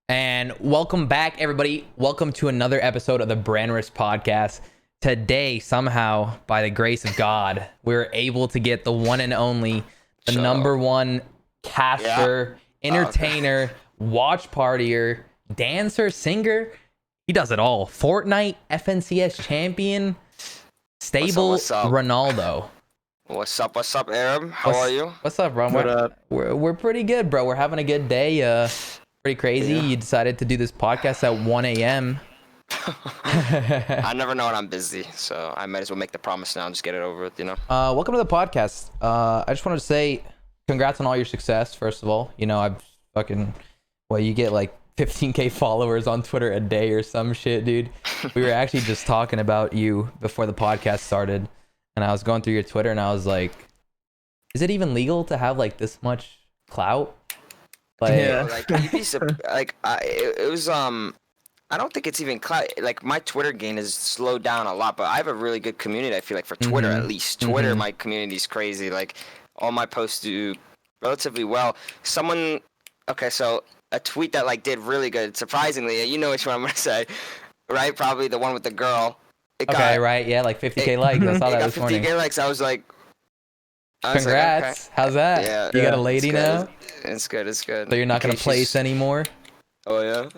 And welcome back, everybody. Welcome to another episode of the Brand Risk Podcast. Today, somehow, by the grace of God, we were able to get the one and only, the number one caster, entertainer, watch partier, dancer, singer. He does it all. Fortnite, FNCS champion, Stable What's up? Ronaldo. What's up, Arab? How are you? What's up, bro? What up? We're pretty good, bro. We're having a good day. Pretty crazy. Yeah. You decided to do this podcast at 1 a.m. I never know when I'm busy, so I might as well make the promise now and just get it over with, Welcome to the podcast. I just wanted to say congrats on all your success, first of all. You know, you get like 15K followers on Twitter a day or some shit, dude. We were actually just talking about you before the podcast started, and I was going through your Twitter, and I was like, is it even legal to have like this much clout? Like you'd be it was I don't think it's even like my Twitter gain has slowed down a lot, but I have a really good community. I feel like for Twitter at least. Twitter, my community is crazy. Like all my posts do relatively well. So a tweet that like did really good. Surprisingly, you know which one I'm gonna say, right? Probably the one with the girl. Like 50K likes. I saw that this morning. 50K likes. I was like, congrats. Like, okay. How's that? Yeah, you got a lady now? It's good. So you're not gonna place anymore? Oh yeah.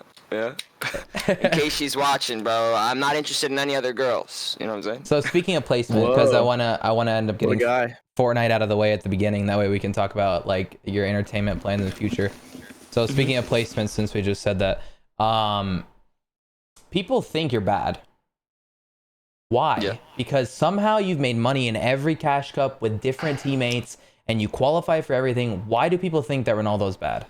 In case she's watching, bro, I'm not interested in any other girls. You know what I'm saying? So speaking of placement, because I wanna end up getting Fortnite out of the way at the beginning. That way we can talk about like your entertainment plans in the future. So speaking of placements, since we just said that, people think you're bad. Why? Yeah. Because somehow you've made money in every cash cup with different teammates and you qualify for everything. Why do people think that Ronaldo's bad?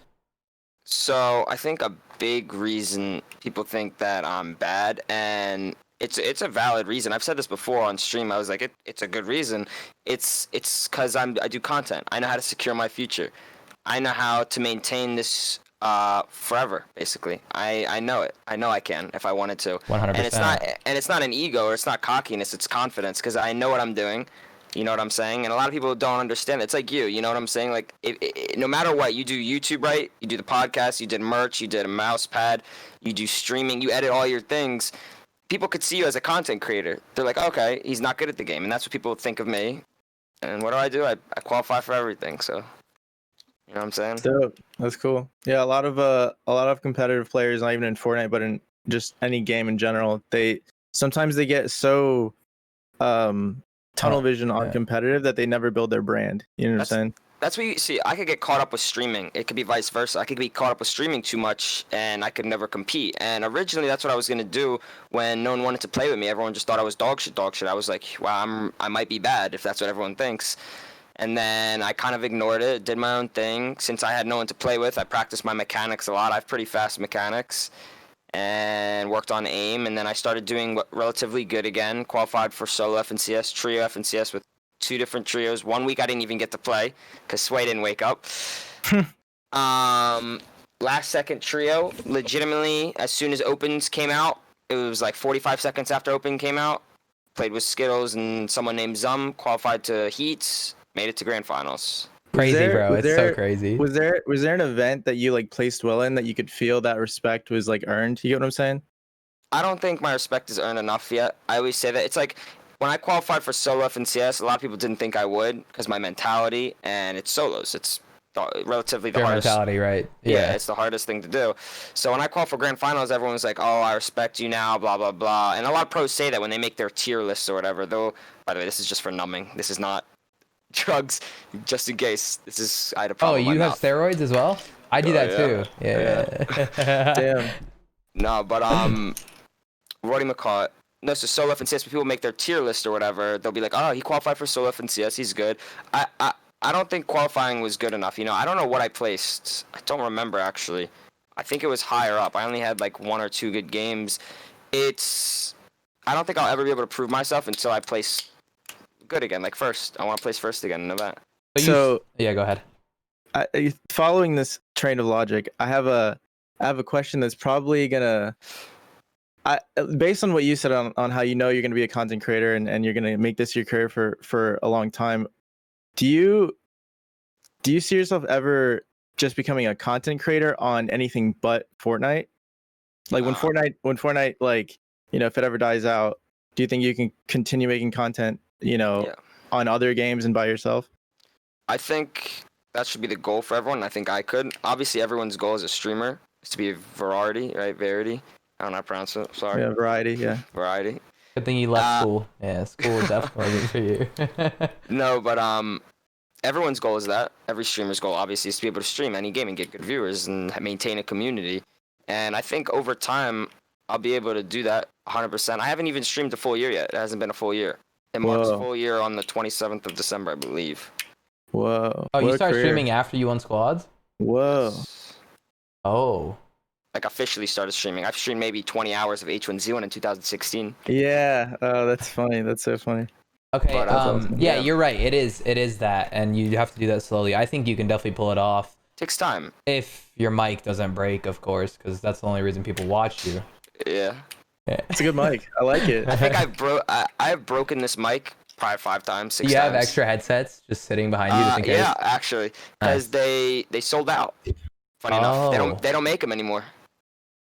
So I think a big reason people think that I'm bad, and it's a valid reason. I've said this before on stream. I was like, it's a good reason. It's because I do content. I know how to secure my future. I know how to maintain this forever, basically. I know it. I know I can if I wanted to. 100%. And it's not an ego or it's not cockiness. It's confidence because I know what I'm doing. You know what I'm saying? And a lot of people don't understand. It's like you know what I'm saying? Like, no matter what, you do YouTube, right? You do the podcast, you did merch, you did a mouse pad, you do streaming, you edit all your things. People could see you as a content creator. They're like, okay, he's not good at the game. And that's what people think of me. And what do? I qualify for everything, so. You know what I'm saying? Dope. That's cool. Yeah, a lot of competitive players, not even in Fortnite, but in just any game in general, they get so tunnel vision on competitive that they never build their brand. You know what I'm saying? That's what you see. I could get caught up with streaming. It could be vice versa. I could be caught up with streaming too much, and I could never compete. And originally, that's what I was gonna do when no one wanted to play with me. Everyone just thought I was dog shit. I was like, wow, I might be bad if that's what everyone thinks. And then I kind of ignored it, did my own thing. Since I had no one to play with, I practiced my mechanics a lot. I have pretty fast mechanics and worked on aim. And then I started doing relatively good again, qualified for solo FNCS, trio FNCS with 2 different trios. 1 week I didn't even get to play because Sway didn't wake up. Last second trio, legitimately, as soon as opens came out, it was like 45 seconds after open came out. Played with Skittles and someone named Zum, qualified to Heats. Made it to grand finals. Crazy, bro. It's so crazy. Was there an event that you like placed well in that you could feel that respect was like earned? You get what I'm saying? I don't think my respect is earned enough yet. I always say that. It's like when I qualified for solo FNCS, a lot of people didn't think I would because my mentality, and it's solos. It's relatively the hardest. Mentality, right? Yeah, it's the hardest thing to do. So when I qualified for grand finals, everyone was like, "Oh, I respect you now," blah blah blah. And a lot of pros say that when they make their tier lists or whatever. Though, by the way, this is just for numbing. This is not drugs, just in case. I had a problem. Oh, you have steroids as well? I do that too. Yeah. Damn. No, but Roddy McCaw. No, so solo FNCS, when people make their tier list or whatever, they'll be like, "Oh, he qualified for solo FNCS. He's good." I don't think qualifying was good enough. You know, I don't know what I placed. I don't remember actually. I think it was higher up. I only had like 1 or 2 good games. I don't think I'll ever be able to prove myself until I place good again, like first. I want to place first again in an event. So yeah, go ahead. Following this train of logic, I have a question that's probably gonna, based on what you said on how you know you're gonna be a content creator and you're gonna make this your career for a long time. Do you see yourself ever just becoming a content creator on anything but Fortnite? Like when Fortnite, like, you know, if it ever dies out, do you think you can continue making content, you know, Yeah. on other games and by yourself? I think that should be the goal for everyone. I think I could. Obviously, everyone's goal as a streamer is to be a variety, right? Verity. I don't know how to pronounce it. Sorry. Yeah, variety. Yeah. Variety. Good thing you left school. Yeah, school definitely wasn't for you. No, but everyone's goal is that. Every streamer's goal, obviously, is to be able to stream any game and get good viewers and maintain a community. And I think over time, I'll be able to do that 100%. I haven't even streamed a full year yet. It hasn't been a full year. It marks a full year on the 27th of December, I believe. Whoa. Oh, you what a started career. streaming after you won squads? Whoa. Oh. Like officially started streaming. I've streamed maybe 20 hours of H1Z1 in 2016. Yeah. Oh, that's funny. That's so funny. Okay. But, awesome. Yeah, yeah. you're right. It is that, and you have to do that slowly. I think you can definitely pull it off Takes time. if your mic doesn't break, of course, because that's the only reason people watch you. Yeah. Yeah. It's a good mic. I like it. I think I've broken this mic probably 5 times, 6 times. You have extra headsets just sitting behind you just in case. Yeah, actually, because they sold out. Funny enough, they don't make them anymore.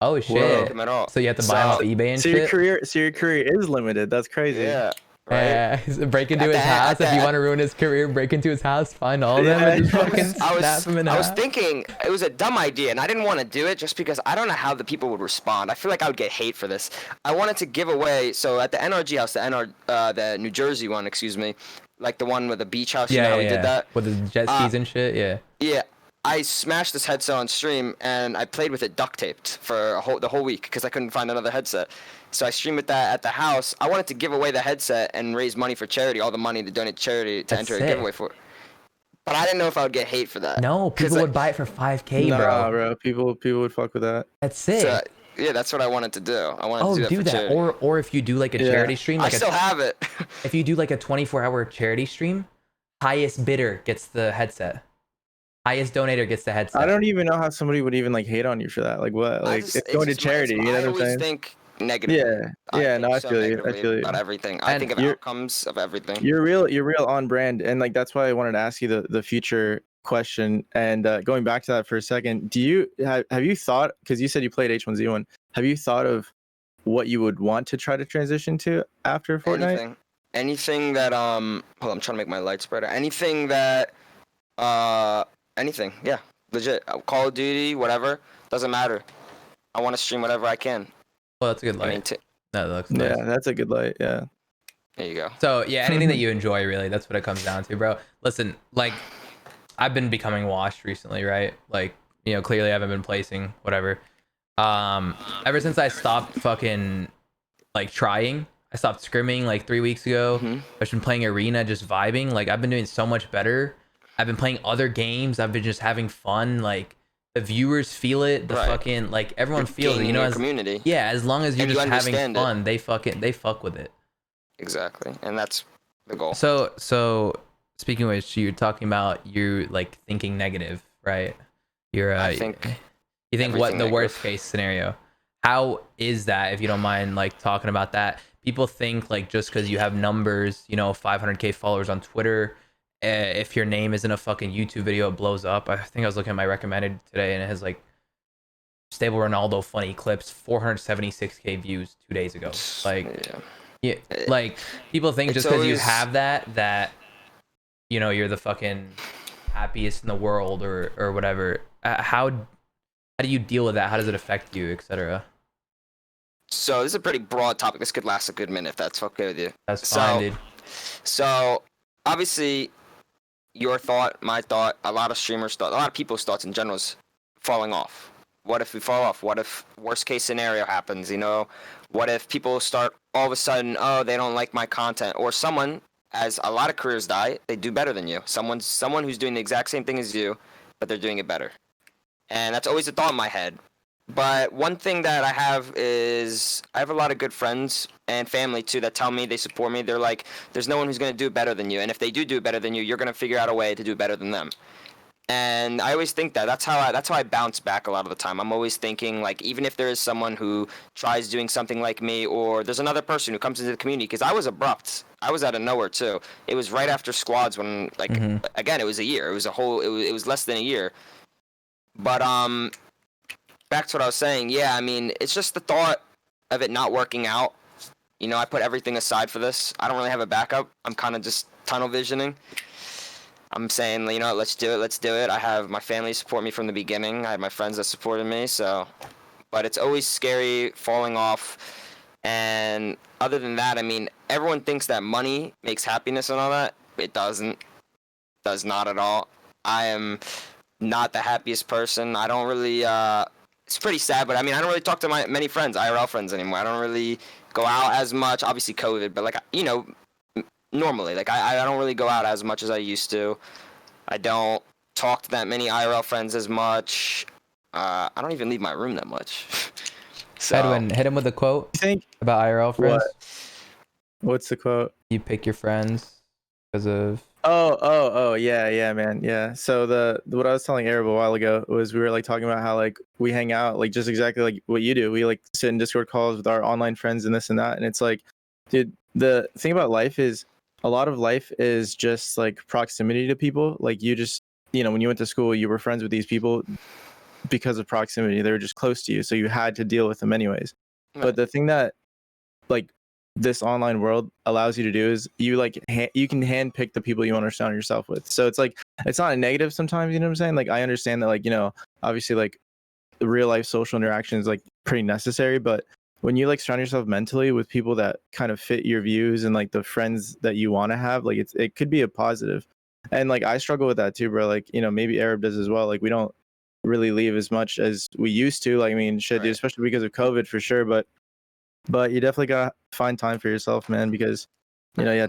Oh They don't shit! make them at all. So you have to buy them off eBay and So shit. your career is limited. That's crazy. Yeah. Right. Yeah, break into At his the- house. at If you the- want to ruin his career, break into his house, find all of them, Yeah, and just I fucking snap him in I was half. thinking it was a dumb idea, and I didn't want to do it just because I don't know how the people would respond. I feel like I would get hate for this. I wanted to give away. So at the NRG house, the New Jersey one, excuse me, like the one with the beach house. You know how we did that. With the jet skis and shit. Yeah. Yeah, I smashed this headset on stream, and I played with it duct taped for the whole week because I couldn't find another headset. So I streamed with that at the house. I wanted to give away the headset and raise money for charity, all the money to donate to charity to That's enter sick. a giveaway for. But I didn't know if I would get hate for that. No, people would buy it for $5K, Nah, bro. bro. People would fuck with that. That's sick. So, yeah, that's what I wanted to do. I wanted to do that do for that. charity. Or if you do like a charity stream, I like still have it. if you do like a 24-hour charity stream, highest bidder gets the headset. Highest donator gets the headset. I don't even know how somebody would even like hate on you for that. Like what? Like it's going to charity. You know what I'm I always saying? think negatively. Yeah. No, I so feel you. I negatively feel you. about everything. I And think of outcomes of everything. You're real on brand, and like that's why I wanted to ask you the future question. And going back to that for a second, do you have you thought, because you said you played H1Z1, have you thought of what you would want to try to transition to after Fortnite? Anything that hold on, I'm trying to make my lights brighter. Anything that anything, yeah, legit. Call of Duty, whatever, doesn't matter. I want to stream whatever I can. Well, that's a good I mean, light. No, that looks nice. Yeah, that's a good light. Yeah. there you go. So yeah, anything that you enjoy, really, that's what it comes down to, bro. Listen, like, I've been becoming washed recently, right? Like, you know, clearly I haven't been placing, whatever. Ever since I stopped fucking like trying, I stopped scrimming like 3 weeks ago. I've been playing arena, just vibing. Like I've been doing so much better. I've been playing other games. I've been just having fun. Like the viewers feel it. The fucking like everyone feels it. You know, as community. yeah, as long as you're just having fun, they fuck with it. Exactly, and that's the goal. So speaking of which, you're talking about you like thinking negative, right? You're I think you think what the everything worst negative. case scenario. How is that, if you don't mind like talking about that? People think like just because you have numbers, you know, 500K followers on Twitter, if your name is in a fucking YouTube video, it blows up. I think I was looking at my recommended today and it has like Stable Ronaldo funny clips, 476K views 2 days ago. Like yeah, like people think just because you have that you know you're the fucking happiest in the world or whatever. How do you deal with that? How does it affect you, etc.? So this is a pretty broad topic. This could last a good minute if that's okay with you. That's fine, dude. So obviously, your thought, my thought, a lot of streamers' thought, a lot of people's thoughts in general is falling off. What if we fall off? What if worst case scenario happens? You know, what if people start all of a sudden, oh, they don't like my content, or someone, as a lot of careers die, they do better than you. Someone who's doing the exact same thing as you, but they're doing it better. And that's always a thought in my head. But one thing that I have is I have a lot of good friends and family too that tell me, they support me. They're like, there's no one who's going to do it better than you. And if they do better than you, you're going to figure out a way to do better than them. And I always think that. That's how I bounce back a lot of the time. I'm always thinking, like, even if there is someone who tries doing something like me, or there's another person who comes into the community, because I was abrupt. I was out of nowhere too. It was right after squads when, like, again, it was a year. It was less than a year. But back to what I was saying. Yeah, I mean, it's just the thought of it not working out. You know, I put everything aside for this. I don't really have a backup. I'm kind of just tunnel visioning. I'm saying, you know, let's do it. I have my family support me from the beginning. I had my friends that supported me, so. But it's always scary falling off. And other than that, I mean, everyone thinks that money makes happiness and all that. It doesn't. Does not at all. I am not the happiest person. I don't really, it's pretty sad, but I mean, I don't really talk to my many friends, IRL friends anymore. I don't really go out as much. Obviously COVID, but like, you know, normally, like I don't really go out as much as I used to. I don't talk to that many IRL friends as much. I don't even leave my room that much. So, Edwin, hit him with a quote You think about IRL friends. what's the quote? You pick your friends because of. Oh, yeah, man, yeah. So what I was telling Arab a while ago was we were like talking about how like we hang out like just exactly like what you do. We like sit in Discord calls with our online friends and this and that, and it's like, dude, the thing about life is a lot of life is just like proximity to people. Like you just, you know, when you went to school, you were friends with these people because of proximity. They were just close to you, so you had to deal with them anyways. Right. But the thing that like this online world allows you to do is you like you can handpick the people you want to surround yourself with. So it's like it's not a negative sometimes, you know what I'm saying? Like I understand that, like, you know, obviously like the real life social interaction is like pretty necessary, but when you like surround yourself mentally with people that kind of fit your views and like the friends that you want to have, like it could be a positive. And like I struggle with that too, bro. Like, you know, maybe Arab does as well. Like we don't really leave as much as we used to. Like I mean, shit, dude, especially because of COVID for sure. But you definitely gotta find time for yourself, man, because you know, yeah,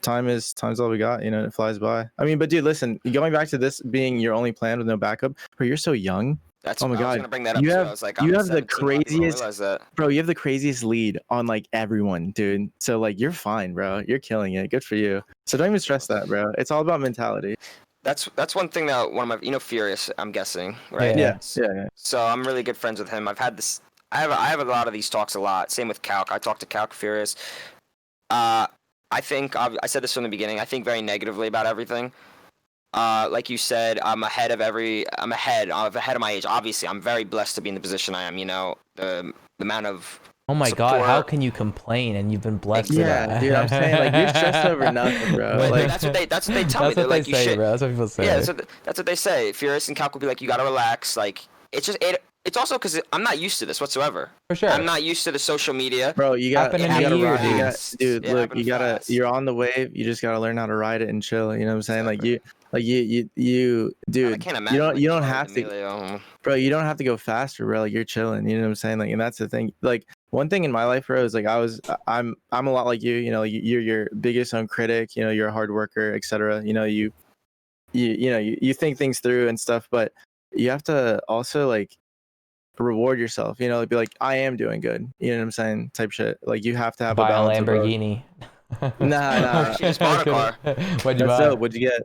time's all we got, you know, it flies by. I mean, but dude, listen, going back to this being your only plan with no backup, bro, you're so young. that's, Oh my I was God. gonna bring that up You too. have I was like, you I'm have the 17, a lot of people don't craziest realize that. bro, you have the craziest lead on like everyone, dude. So like you're fine, bro. You're killing it. Good for you. So don't even stress that, bro. It's all about mentality. That's one thing that one of my, you know, Furious, I'm guessing, right? Yeah. Yeah. So I'm really good friends with him. I've had this. I have a lot of these talks a lot. Same with Calc. I talk to Calc Furious. I think I said this from the beginning. I think very negatively about everything. Like you said, I'm ahead of my age. Obviously, I'm very blessed to be in the position I am. You know, the amount of Oh my support. God, how can you complain and you've been blessed for Yeah, that? dude, I'm saying like you're stressed over nothing, bro. But Like that's what they tell me. That's They're what like, they you say, should. bro. That's what people say. Yeah, that's what they say. Furious and Calc will be like, you gotta relax. Like it's just it's also because I'm not used to this whatsoever. For sure. I'm not used to the social media. bro, you got Happened in you a gotta year, ride, dude. dude. It Look, happened you gotta fast. you're on the wave. You just gotta learn how to ride it and chill. You know what I'm saying? Exactly. Like you, I dude. can't imagine. You don't like, have to, Emilio. bro. You don't have to go faster, bro. Like you're chilling. You know what I'm saying? Like, and that's the thing. Like one thing in my life, bro, is like I'm a lot like you. You know, you're your biggest own critic. You know, you're a hard worker, etc. You know, you think things through and stuff, but you have to also like reward yourself, you know, be like, I am doing good, you know what I'm saying, type shit. Like you have to have Buy a a balance of both. Lamborghini. Nah. She just bought a car. What'd you That's buy? dope. What'd you get?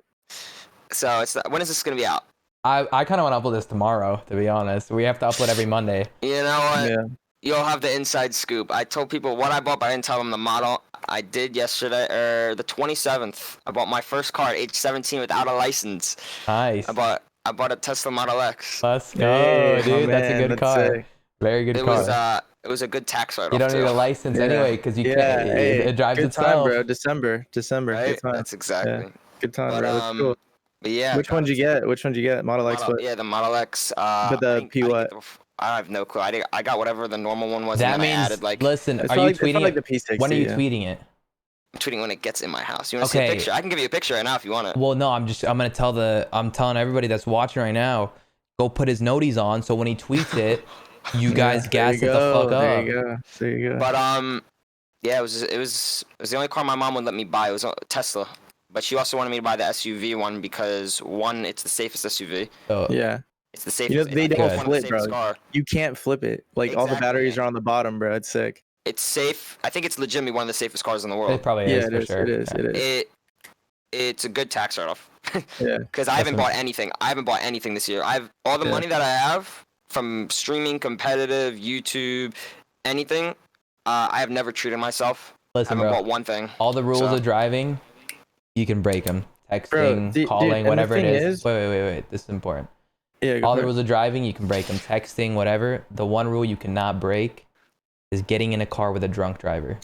So when is this gonna be out? I kind of want to upload this tomorrow, to be honest. We have to upload every Monday. You know what? Yeah. You'll have the inside scoop. I told people what I bought, but I didn't tell them the model. I did yesterday, or the 27th. I bought my first car at age 17 without a license. Nice. I bought a Tesla Model X. Let's go, Hey, dude. my That's a man, good that's car. sick. Very good It car. was a good tax write-off. You don't too. need a license Yeah. anyway because you Yeah, can't. hey, It drives good itself. time, bro. December. Right? Good time. That's exactly. Yeah. Good time, But bro. That's cool. but yeah. Which one did you get? Model X, what? Yeah, the Model X. But the P what? I have no clue. I got whatever the normal one was, That and then I means, added like. listen, It's are not you like, it's not tweeting like it? the P60. When are you yeah. tweeting it? I'm tweeting when it gets in my house. You want to see a Okay. picture? I can give you a picture right now if you want it. Well, no, I'm telling everybody that's watching right now, go put his noties on. So when he tweets it, you guys gas it the fuck up. There you go. But yeah, it was the only car my mom would let me buy. It was a Tesla, but she also wanted me to buy the SUV one because one, it's the safest SUV. So, Yeah. It's the safest. You know, they I think don't it's one of the flip, bro. safest car. You can't flip it. Like all the Exactly. batteries are on the bottom, bro. It's sick. It's safe. I think it's legitimately one of the safest cars in the it world. probably Yeah, is it for is. sure. It is. Yeah. It is. It's a good tax write-off. Yeah. Because I haven't That's bought anything. I haven't bought anything this year. I've all the money that I have from streaming, competitive, YouTube, anything. I have never treated myself. Listen, I haven't bro. bought one thing. All the rules So- of driving, you can break them. Texting, Bro, dude, calling, and the whatever it thing is. is- Wait. This is important. Yeah. Go All for the it. rules of driving, you can break them. Texting, whatever. The one rule you cannot break is getting in a car with a drunk driver.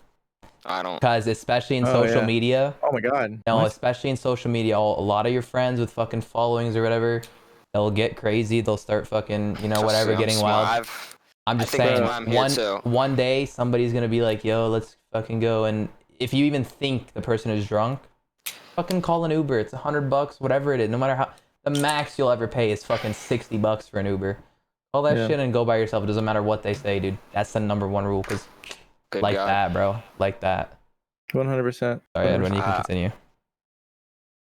I don't. Because especially in Oh, social yeah. media, Oh my God. no, What? especially in social media, a lot of your friends with fucking followings or whatever, they'll get crazy. They'll start fucking, Trust whatever, me, I'm getting smart. wild. I'm I just think that's saying, why I'm here too. one day somebody's gonna be like, yo, let's fucking go. And if you even think the person is drunk, fucking call an Uber. It's $100, whatever it is. No matter how, the max you'll ever pay is fucking $60 for an Uber. All that Yeah. shit and go by yourself. It doesn't matter what they say, dude. That's the number one rule. Cause Good like God. that, bro. Like that. 100%. Sorry, Edwin, you can continue.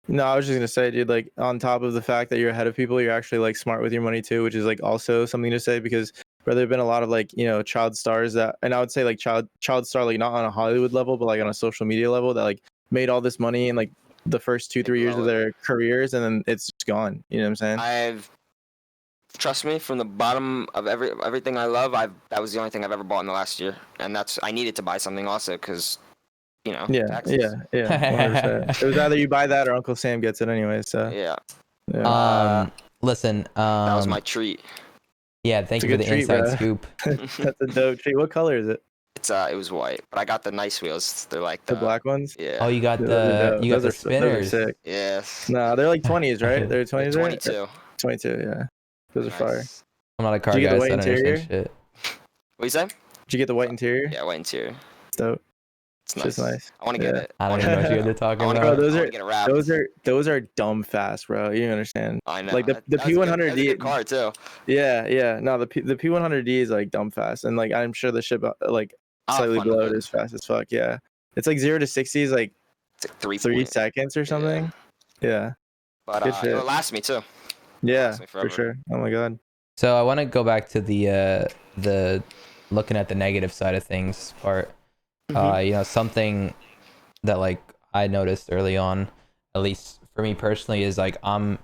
No, I was just gonna say, dude, like on top of the fact that you're ahead of people, you're actually like smart with your money too, which is like also something to say because there have been a lot of like, child stars that, and I would say like child star, like not on a Hollywood level, but like on a social media level that like made all this money in like the first 2-3 years of their careers and then it's just gone. You know what I'm saying? Trust me, from the bottom of everything I love, that was the only thing I've ever bought in the last year, and I needed to buy something also because, Yeah, taxes. yeah, 100%. It was either you buy that or Uncle Sam gets it anyway. So Yeah. yeah, Listen, That was my treat. yeah, thank it's a you for good the treat, inside bro. scoop. That's a dope treat. What color is it? It was white, but I got the nice wheels. They're like The black ones? Yeah. Oh, you got Those are the dope. Those are spinners. sick. Yes. No, they're like 20s, right? They're 20s, right? 22. 22, yeah. Those are fire. Nice. I'm not a car Did you get guy, the so white I don't interior? understand shit. What you say? Did you get the white interior? Yeah, white interior. It's dope. It's It's just nice. I want to get Yeah. it. I don't even know what you guys are I talking want to about. get it. Bro, I want to get it wrapped. those are dumb fast, bro. You don't understand. I know. Like the That's a good- P100D. That's a good car too. Yeah. No, the P100D is like dumb fast, and like I'm sure the ship like I'll have slightly fun with below it it. is fast as fuck. Yeah, it's like 0 to 60 is like It's like 3 3 point. seconds or something. Yeah, But good shit. it'll last me too. Yeah, last me for forever. sure. Oh my god. So I want to go back to the looking at the negative side of things part. Something that like I noticed early on, at least for me personally, is like I'm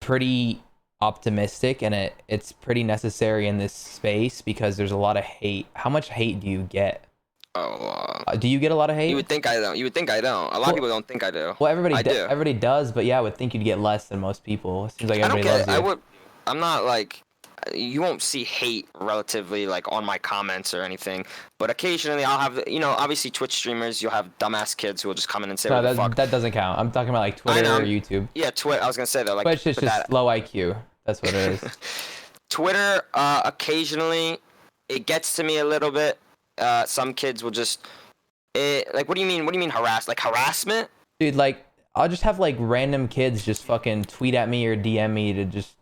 pretty optimistic and it's pretty necessary in this space because there's a lot of hate. How much hate do you get? Oh. Do you get a lot of hate? You would think I don't. A lot of people don't think I do. Well, everybody do. everybody does, but yeah, I would think you'd get less than most people. It seems like I don't everybody get loves it. you. I'm not like. You won't see hate relatively like on my comments or anything, but occasionally I'll have obviously Twitch streamers. You'll have dumbass kids who will just come in and say No, what the fuck. that doesn't count. I'm talking about like Twitter or YouTube. Yeah, I was gonna say though, like Twitch is just low IQ. That's what it is. Twitter, occasionally, it gets to me a little bit. Some kids will just, like, what do you mean? What do you mean harass? Like harassment? Dude, like I'll just have like random kids just fucking tweet at me or DM me to just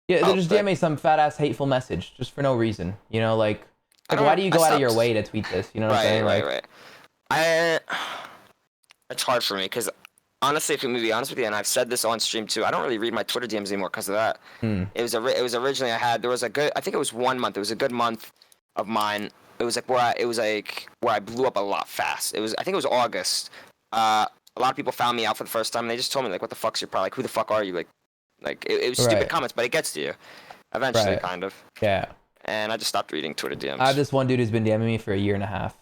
they'll just DM me some fat ass hateful message just for no reason. Like why do you go out of your way to tweet this? You know what I'm saying? Right. It's hard for me because honestly, if I'm gonna be honest with you, and I've said this on stream too, I don't really read my Twitter DMs anymore because of that. It was originally I think it was 1 month. It was a good month of mine. It was like where I blew up a lot fast. I think it was August. A lot of people found me out for the first time. And they just told me like, "What the fuck's your problem? Like, who the fuck are you?" Like it was stupid comments, but it gets to you eventually, kind of. Yeah. And I just stopped reading Twitter DMs. I have this one dude who's been DMing me for a year and a half.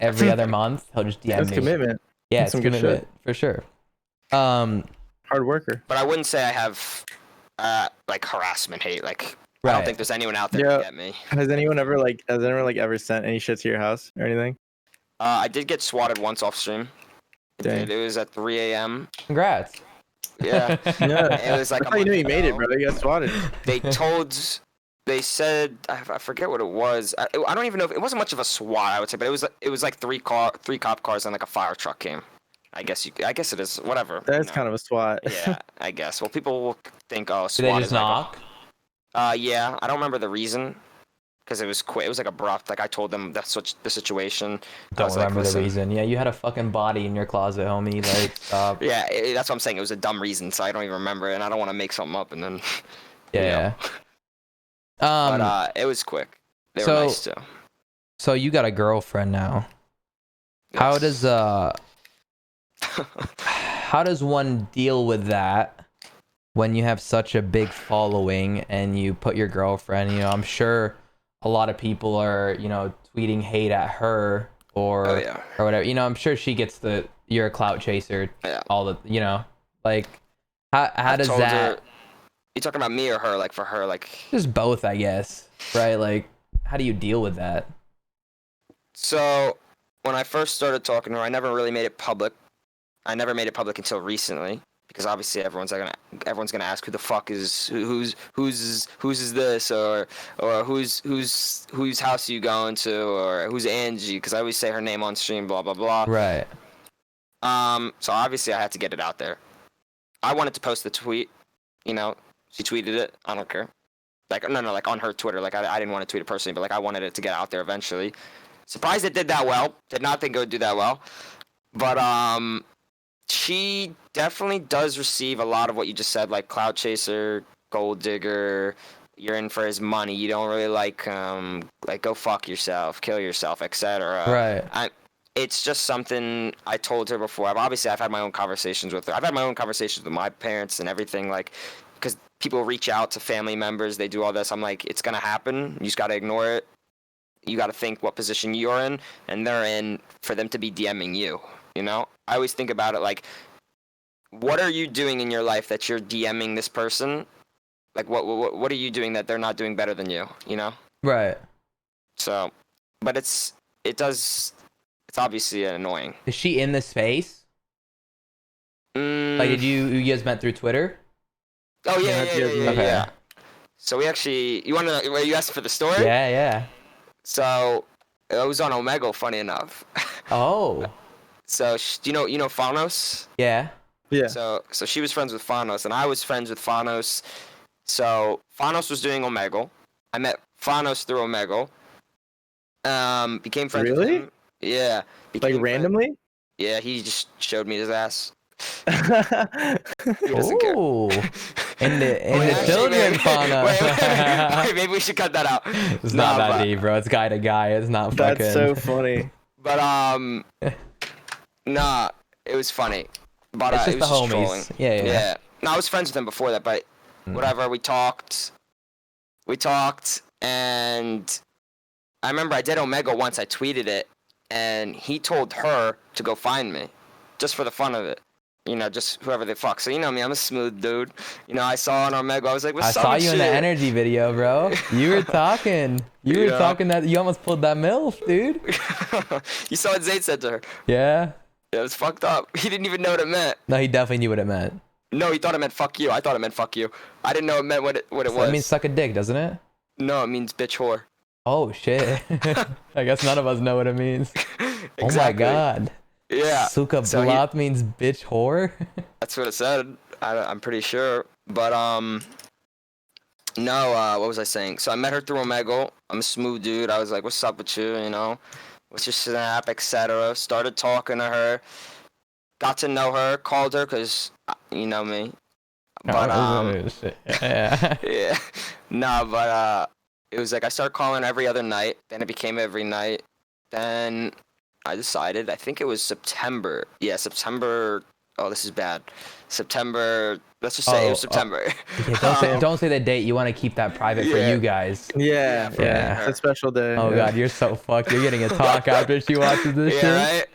Every other month, he'll just DM me. That's commitment. Yeah, That's it's commitment for sure. Hard worker. But I wouldn't say I have like harassment hate. Like I don't think there's anyone out there to get me. Has anyone ever ever sent any shit to your house or anything? I did get swatted once off stream. Dang. It was at 3 a.m. Congrats. Yeah. Yeah. It was like That's how you knew you made it, bro. You got swatted. They said I forget what it was. I don't even know if it wasn't much of a SWAT, I would say, but it was like three cop cars and like a fire truck came. I guess it is whatever. That's kind of a SWAT. Yeah, I guess. Well, people will think SWAT. Did they just knock? Yeah, I don't remember the reason because it was quick. It was like abrupt. Like I told them that's what the situation. Don't remember the reason. Yeah, you had a fucking body in your closet, homie. Like, stop. Yeah, that's what I'm saying. It was a dumb reason, so I don't even remember it, and I don't want to make something up and then. Yeah. But it was quick. They were nice too. So you got a girlfriend now. Yes. How does one deal with that when you have such a big following and you put your girlfriend? I'm sure a lot of people are tweeting hate at her or whatever. I'm sure she gets you're a clout chaser. Yeah. All the like how does that? You talking about me or her? Like for her, like Just both, I guess. Right? Like, how do you deal with that? so. When I first started talking to her, I never really made it public. I never made it public until recently because obviously everyone's gonna ask who the fuck is whose is this or whose house are you going to or who's Angie, because I always say her name on stream, blah blah blah. Right. So obviously I had to get it out there. I wanted to post the tweet, you know, she tweeted it. I don't care. Like no, like on her Twitter. Like I didn't want to tweet it personally, but like I wanted it to get out there eventually. Surprised it did that well. Did not think it would do that well, but she definitely does receive a lot of what you just said, like cloud chaser, gold digger. You're in for his money. You don't really like go fuck yourself, kill yourself, etc. Right. It's just something I told her before. I've had my own conversations with her. I've had my own conversations with my parents and everything, like, because people reach out to family members, they do all this. I'm like, it's gonna happen. You just gotta ignore it. You gotta think what position you're in, and they're in for them to be DMing you. You know, I always think about it like, what are you doing in your life that you're DMing this person? Like, what are you doing that they're not doing better than you? You know? Right. So, but it's obviously annoying. Is she in the space? Like, did you guys met through Twitter? Oh yeah. Okay. So we actually, you asked for the story? Yeah. So it was on Omegle, funny enough. Oh. So do you know Fanos? Yeah. Yeah. So she was friends with Fanos, and I was friends with Fanos. So Fanos was doing Omegle. I met Fanos through Omegle. Became friends with him. Yeah. Like randomly? Yeah, he just showed me his ass. He He doesn't care. Ooh. In the Actually, children fauna. Wait, maybe we should cut that out. It's not that deep, bro. It's guy to guy. It's not fucking. That's so funny. But nah, it was funny. But It's just it was the just homies. trolling. Yeah. No, I was friends with him before that, but whatever. We talked, and I remember I did Omega once. I tweeted it, and he told her to go find me, just for the fun of it. You know, just whoever they fuck. So you know me, I'm a smooth dude. You know, I saw on Omega, I was like, what's up? I saw you in the energy video, bro. You were talking. You were talking that you almost pulled that MILF, dude. You saw what Zayd said to her. Yeah. It was fucked up. He didn't even know what it meant. No, he definitely knew what it meant. No, he thought it meant fuck you. I thought it meant fuck you. I didn't know it meant what it was. That means suck a dick, doesn't it? No, it means bitch whore. Oh shit. I guess none of us know what it means. Exactly. Oh my god. Yeah. Suka So blat means bitch whore. That's what it said. I'm pretty sure. But no. What was I saying? So I met her through Omegle. I'm a smooth dude. I was like, "What's up with you? You know, what's your snap, etc." Started talking to her. Got to know her. Called her because you know me. But Yeah. yeah. No, but it was like I started calling every other night. Then it became every night. Then I decided, I think it was September. Yeah, September. Oh, this is bad. September. Let's just say it was September. Okay, don't say the date. You want to keep that private for you guys. Yeah. Yeah. It's a special day. Oh god, you're so fucked. You're getting a talk after she watches this shit. Yeah, right?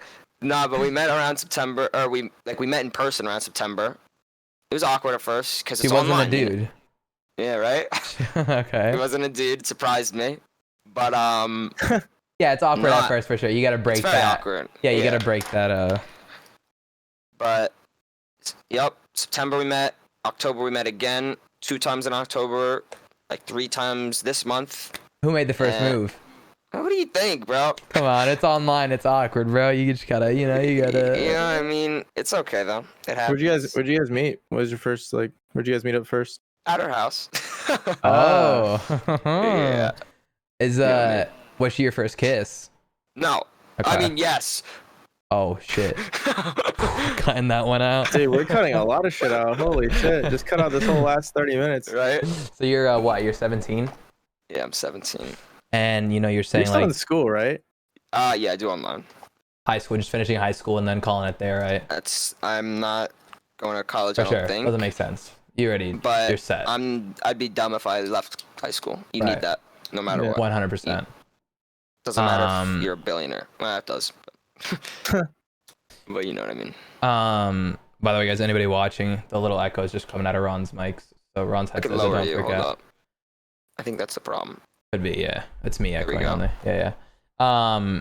No, but we met around September, or we met in person around September. It was awkward at first because He it's wasn't online. a dude. Yeah, right? Okay. He wasn't a dude. It surprised me. But Yeah, it's awkward at Not- first for sure. You gotta break it's very that. awkward. Yeah, you gotta break that. But yep, September we met. October we met again. 2 times in October. Like 3 times this month. Who made the first move? What do you think, bro? Come on, it's online. It's awkward, bro. You just gotta, you gotta. Yeah, I mean, it's okay though. It happens. Where'd you guys meet? What was your first where'd you guys meet up first? At her house. Oh. Yeah. Is was she your first kiss? No. Okay. I mean, yes. Oh shit. Cutting that one out. Dude, we're cutting a lot of shit out. Holy shit. Just cut out this whole last 30 minutes. Right? So you're what? You're 17, Yeah, I'm 17. and you're You're saying still like in school, right? Yeah, I do online. high school, just finishing high school and then calling it there, right? I'm not going to college, For I sure. don't think. Doesn't make sense. You're But set. I'd be dumb if I left high school. You Right. need that, no matter what. 100%. Doesn't matter if you're a billionaire. Well, it does. But you know what I mean. By the way, guys, anybody watching, the little echo is just coming out of Ron's mics. So Ron's I head could says, "So lower don't you. freak Hold out." up. I think that's the problem. Could be, yeah. It's me we echoing go. only. Yeah, yeah.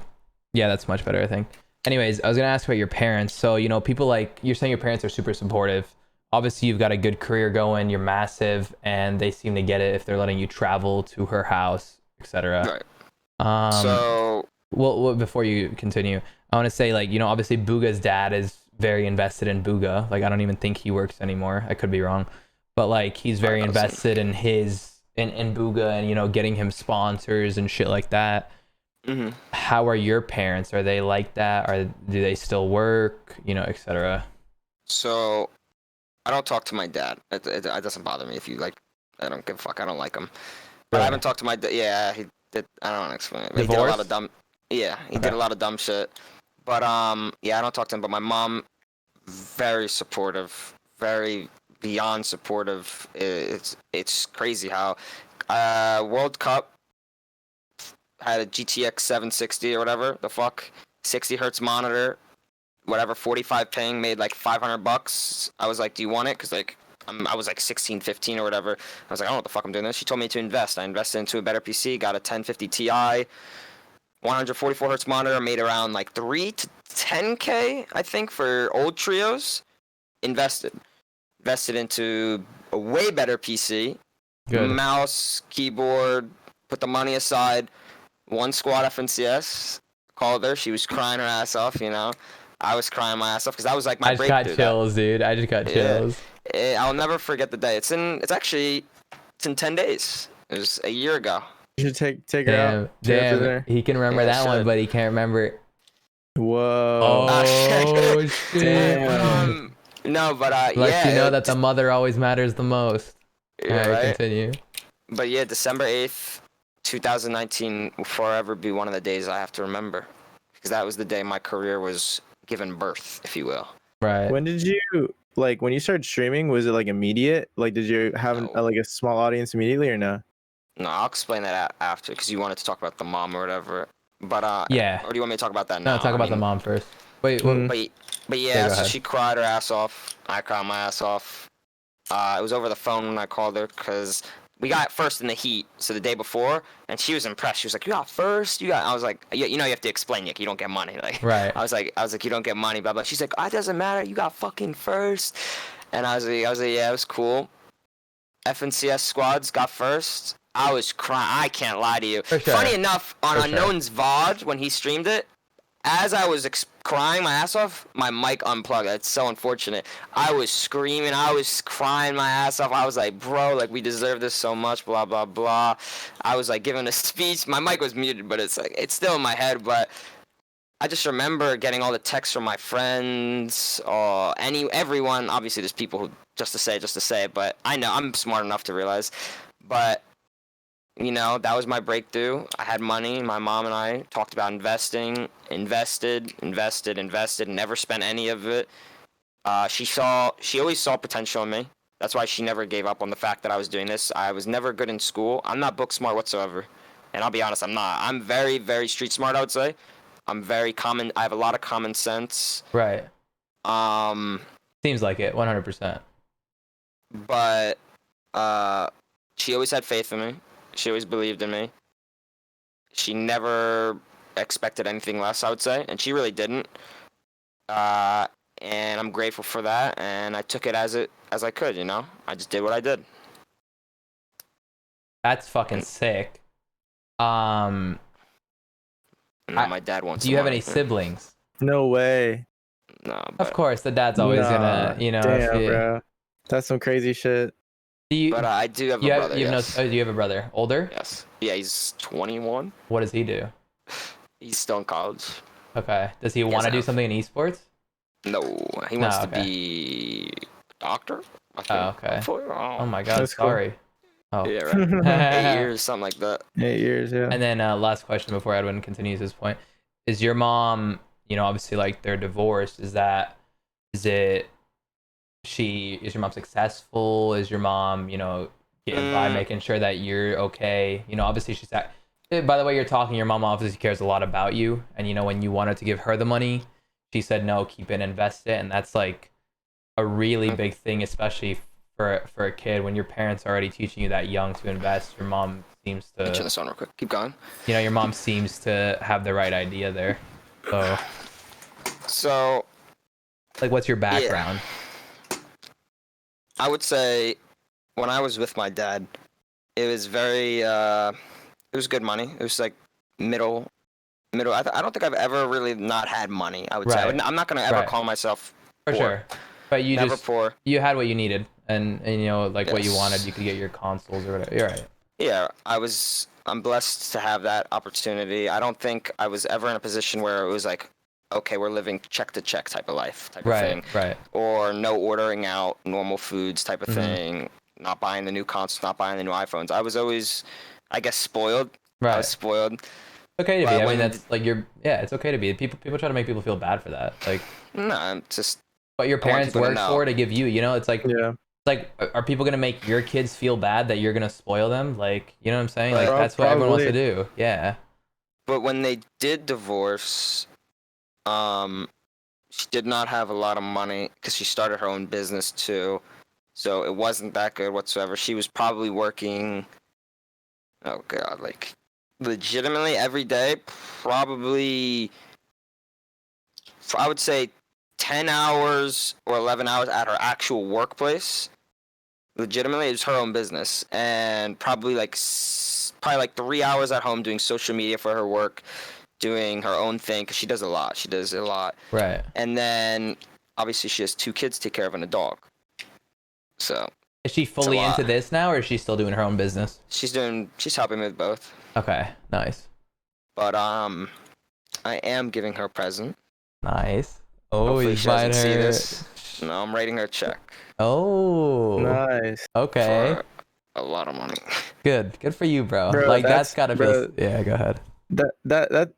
Yeah, that's much better, I think. Anyways, I was gonna ask about your parents. So, you know, people like you're saying your parents are super supportive. Obviously, you've got a good career going. You're massive, and they seem to get it if they're letting you travel to her house, etc. Right. Um, So well, before you continue, I want to say, like, you know, obviously Booga's dad is very invested in Booga. Like, I don't even think he works anymore. I could be wrong, but like, he's very invested in in Booga, and you know, getting him sponsors and shit like that. hmm How are your parents? Are they like that? Or do they still work? You know, etc. So I don't talk to my dad. It doesn't bother me if you like. I don't give a fuck. I don't like him. But I haven't talked to my dad. Yeah, he did. I don't want to explain it. He did a lot of dumb. Yeah, he did a lot of dumb shit. But yeah, I don't talk to him. But my mom, very supportive, very beyond supportive. It's crazy how, World Cup had a GTX 760 or whatever the fuck, 60 hertz monitor, whatever, 45 ping, made like $500. I was like, do you want it? Because like I was like 16, 15 or whatever. I was like, I don't know what the fuck I'm doing this. She told me to invest. I invested into a better PC, got a 1050 Ti, 144 hertz monitor, made around like 3 to 10K, I think, for old trios. Invested into a way better PC, Good. mouse, keyboard, put the money aside, one squad FNCS, called her. She was crying her ass off, you know. I was crying my ass off because that was like my I just breakthrough. got chills, dude. I just got chills. I'll never forget the day. It's in 10 days. It was a year ago. You should take her out. Damn. He can remember that one, but he can't remember. Whoa. Oh shit. Damn. No, but Let yeah. you know that the mother always matters the most. Yeah, All right, right? continue. But yeah, December 8th, 2019 will forever be one of the days I have to remember. Because that was the day my career was given birth, if you will. Right. When did you when you started streaming? Was it like immediate? Like, did you have like a small audience immediately or no? No, I'll explain that after because you wanted to talk about the mom or whatever. But yeah. Or do you want me to talk about that now? No, talk about the mom first. Wait. But yeah, so ahead. she cried her ass off. I cried my ass off. It was over the phone when I called her because we got first in the heat. So the day before, and she was impressed. She was like, "You got first? You got?" I was like, "You know, you have to explain it. You don't get money." Like, right. I was like, "You don't get money." Blah blah. She's like, "Oh, it doesn't matter. You got fucking first." And I was like, "Yeah, it was cool." FNCS squads got first. I was crying. I can't lie to you. For sure. Funny enough, on Unknown's VOD when he streamed it, as I was crying my ass off, my mic unplugged. That's so unfortunate. I was screaming. I was crying my ass off. I was like, bro, like, we deserve this so much, blah, blah, blah. I was, like, giving a speech. My mic was muted, but it's, like, it's still in my head. But I just remember getting all the texts from my friends or everyone. Obviously, there's people who just to say it. But I know I'm smart enough to realize. But you know, that was my breakthrough. I had money. My mom and I talked about invested, never spent any of it. She always saw potential in me. That's why she never gave up on the fact that I was doing this. I was never good in school. I'm not book smart whatsoever. And I'll be honest, I'm not. I'm very, very street smart, I would say. I'm very common. I have a lot of common sense. Right. Seems like it, 100%. But she always had faith in me. She always believed in me. She never expected anything less, I would say, and she really didn't. And I'm grateful for that, and I took it as I could, you know? I just did what I did. That's fucking sick. My dad wants. Do you have any siblings? No way. No. Of course, the dad's always gonna, you know. Damn, bro. That's some crazy shit. But I do have a brother. Yes. Do you have a brother? Older? Yes. Yeah, he's 21. What does he do? He's still in college. Okay. Does he want to do something in esports? No, he wants to be a doctor. Oh, okay. Oh my God, That's sorry. Cool. Oh. Yeah, right. 8 years, something like that. 8 years, yeah. And then last question before Edwin continues his point. Is your mom, you know, obviously like they're divorced, is your mom successful? Is your mom, you know, getting by, making sure that you're okay? You know, obviously she's by the way you're talking, your mom obviously cares a lot about you. And, you know, when you wanted to give her the money, she said, no, keep it, invest it. And that's like a really big thing, especially for a kid when your parents are already teaching you that young to invest. Your mom seems Turn to, this on real quick. Keep going. your mom seems to have the right idea there. So, So like, what's your yeah, background? I would say when I was with my dad, it was very it was good money. It was like middle. I don't think I've ever really not had money. I would say Right. I'm not gonna ever Right. call myself For poor. sure. But you Never just poor. you had what you needed, and you know, like what you wanted, Yes. you could get your consoles or whatever. You're right. Yeah, I'm blessed to have that opportunity. I don't think I was ever in a position where it was like, okay, we're living check to check type of life type of thing, Right. or no ordering out normal foods type of Mhm. thing, not buying the new consoles, not buying the new iPhones. I was always, I guess, spoiled. I Right. was spoiled. Okay to be. But I mean, when that's like it's okay to be. People try to make people feel bad for that. Like, no, I'm just but your I want parents people to worked know. for to give you. You know, it's like Yeah. are people gonna make your kids feel bad that you're gonna spoil them? Like, you know what I'm saying? Like, Right. that's what everyone wants to Probably. do. Yeah. But when they did divorce, she did not have a lot of money because she started her own business too. So it wasn't that good whatsoever. She was probably working, oh God, like legitimately every day, probably, I would say 10 hours or 11 hours at her actual workplace. Legitimately, it was her own business. And probably probably like 3 hours at home doing social media for her work, doing her own thing, because she does a lot. She does a lot. Right. And then obviously she has 2 kids to take care of and a dog. So Is she fully lot. into this now, or is she still doing her own business? she's helping me with both. Okay. Nice. But I am giving her a present. Nice. Oh, Hopefully you she buying doesn't see her. this. No, I'm writing her a check Oh. Nice. Okay. for a lot of money. Good for you, bro. Bro, Like, that's that's gotta bro, feel. Yeah, go ahead.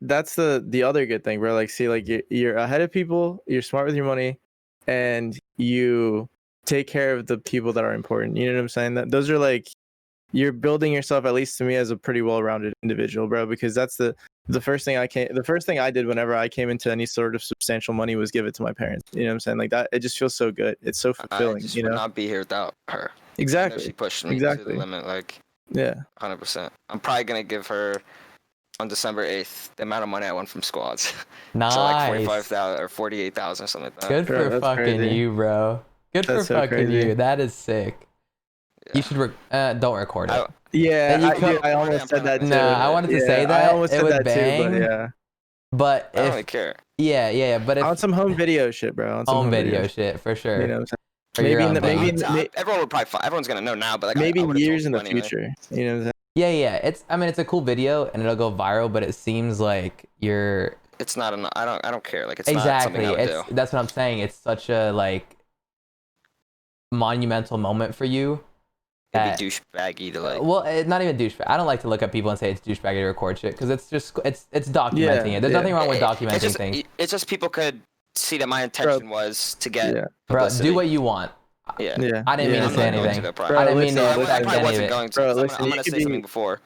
that's the other good thing, bro. Like, see, like you're ahead of people, you're smart with your money, and you take care of the people that are important. You know what I'm saying? That those are like, you're building yourself, at least to me, as a pretty well-rounded individual, bro. Because that's the first thing I did whenever I came into any sort of substantial money was give it to my parents. You know what I'm saying? Like that, it just feels so good. It's so I fulfilling. just You would know? not be here without her. I know Exactly. she pushed me to Exactly. the limit, like Yeah. 100%. I'm probably gonna give her on December 8th the amount of money I won from squads. So like Nice. 45,000 or 48,000 or something like that. Good Bro, for that's fucking crazy. you, bro. Good for That's so fucking crazy. you. That is sick. Yeah. You should don't record it. I, Yeah, Then you I, come- dude, I almost said that too. Nah, I wanted to say I that. almost It said would that bang. too, but yeah. But I don't really if care. yeah, but On if some home video shit, bro. On some home video shit for sure. You know what I'm saying? For your own maybe thing. Everyone would probably. Everyone's gonna know now, but like maybe I would've told years in you the anyway. future. You know what I'm saying? Yeah. It's a cool video and it'll go viral, but it seems like you're It's not an. I don't care. Like it's not something exactly. I would do. That's what I'm saying. It's such a like monumental moment for you. It'd be douchebaggy to like. Well, not even douchebag. I don't like to look at people and say it's douchebaggy to record shit because it's just it's documenting Yeah, it. There's yeah. nothing wrong with documenting It's just, things. it's just people could see that my intention was to get Yeah. Bro, publicity. do what you want. Yeah. Yeah. I didn't mean yeah. to say I'm not going anything. to, Bro, I didn't mean listen, to I offend probably any of wasn't it. going to. Bro, 'Cause listen, I'm you gonna could say be- something before.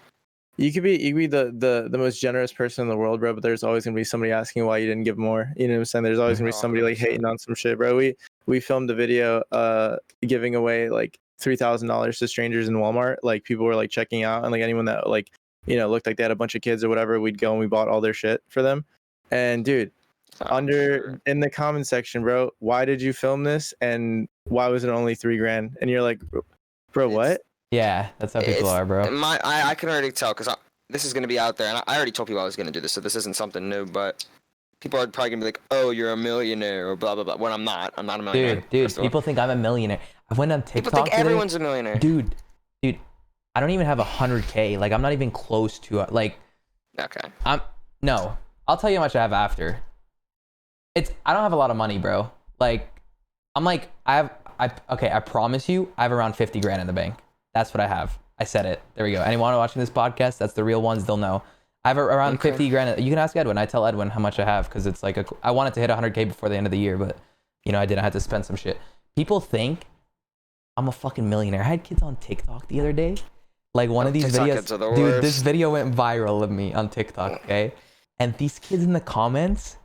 You could be the most generous person in the world, bro, but there's always gonna be somebody asking why you didn't give more. You know what I'm saying? There's always gonna be somebody like 100%. hating on some shit, bro. We filmed a video giving away like $3,000 to strangers in Walmart. Like people were like checking out, and like anyone that like looked like they had a bunch of kids or whatever, we'd go and we bought all their shit for them. And dude, Sure. in the comment section, bro, why did you film this and why was it only $3,000? And you're like, bro, what? Yeah, that's how people are, bro. I can already tell because this is gonna be out there, and I already told people I was gonna do this, so this isn't something new. But people are probably gonna be like, "Oh, you're a millionaire," or blah blah blah. When I'm not a millionaire. Dude, people think I'm a millionaire. I went on TikTok People think today. everyone's a millionaire. Dude, I don't even have 100K. Like I'm not even close to like. Okay. No. I'll tell you how much I have after. I don't have a lot of money, bro. Like, I'm like I promise you, I have around 50 grand in the bank. That's what I have. I said it. There we go. Anyone watching this podcast, that's the real ones. They'll know. I have around 50 grand. You can ask Edwin. I tell Edwin how much I have because it's like I wanted to hit 100K before the end of the year, but I didn't. I had to spend some shit. People think I'm a fucking millionaire. I had kids on TikTok the other day. Like one of these TikTok videos, kids are the dude. worst. This video went viral of me on TikTok. Okay, and these kids in the comments,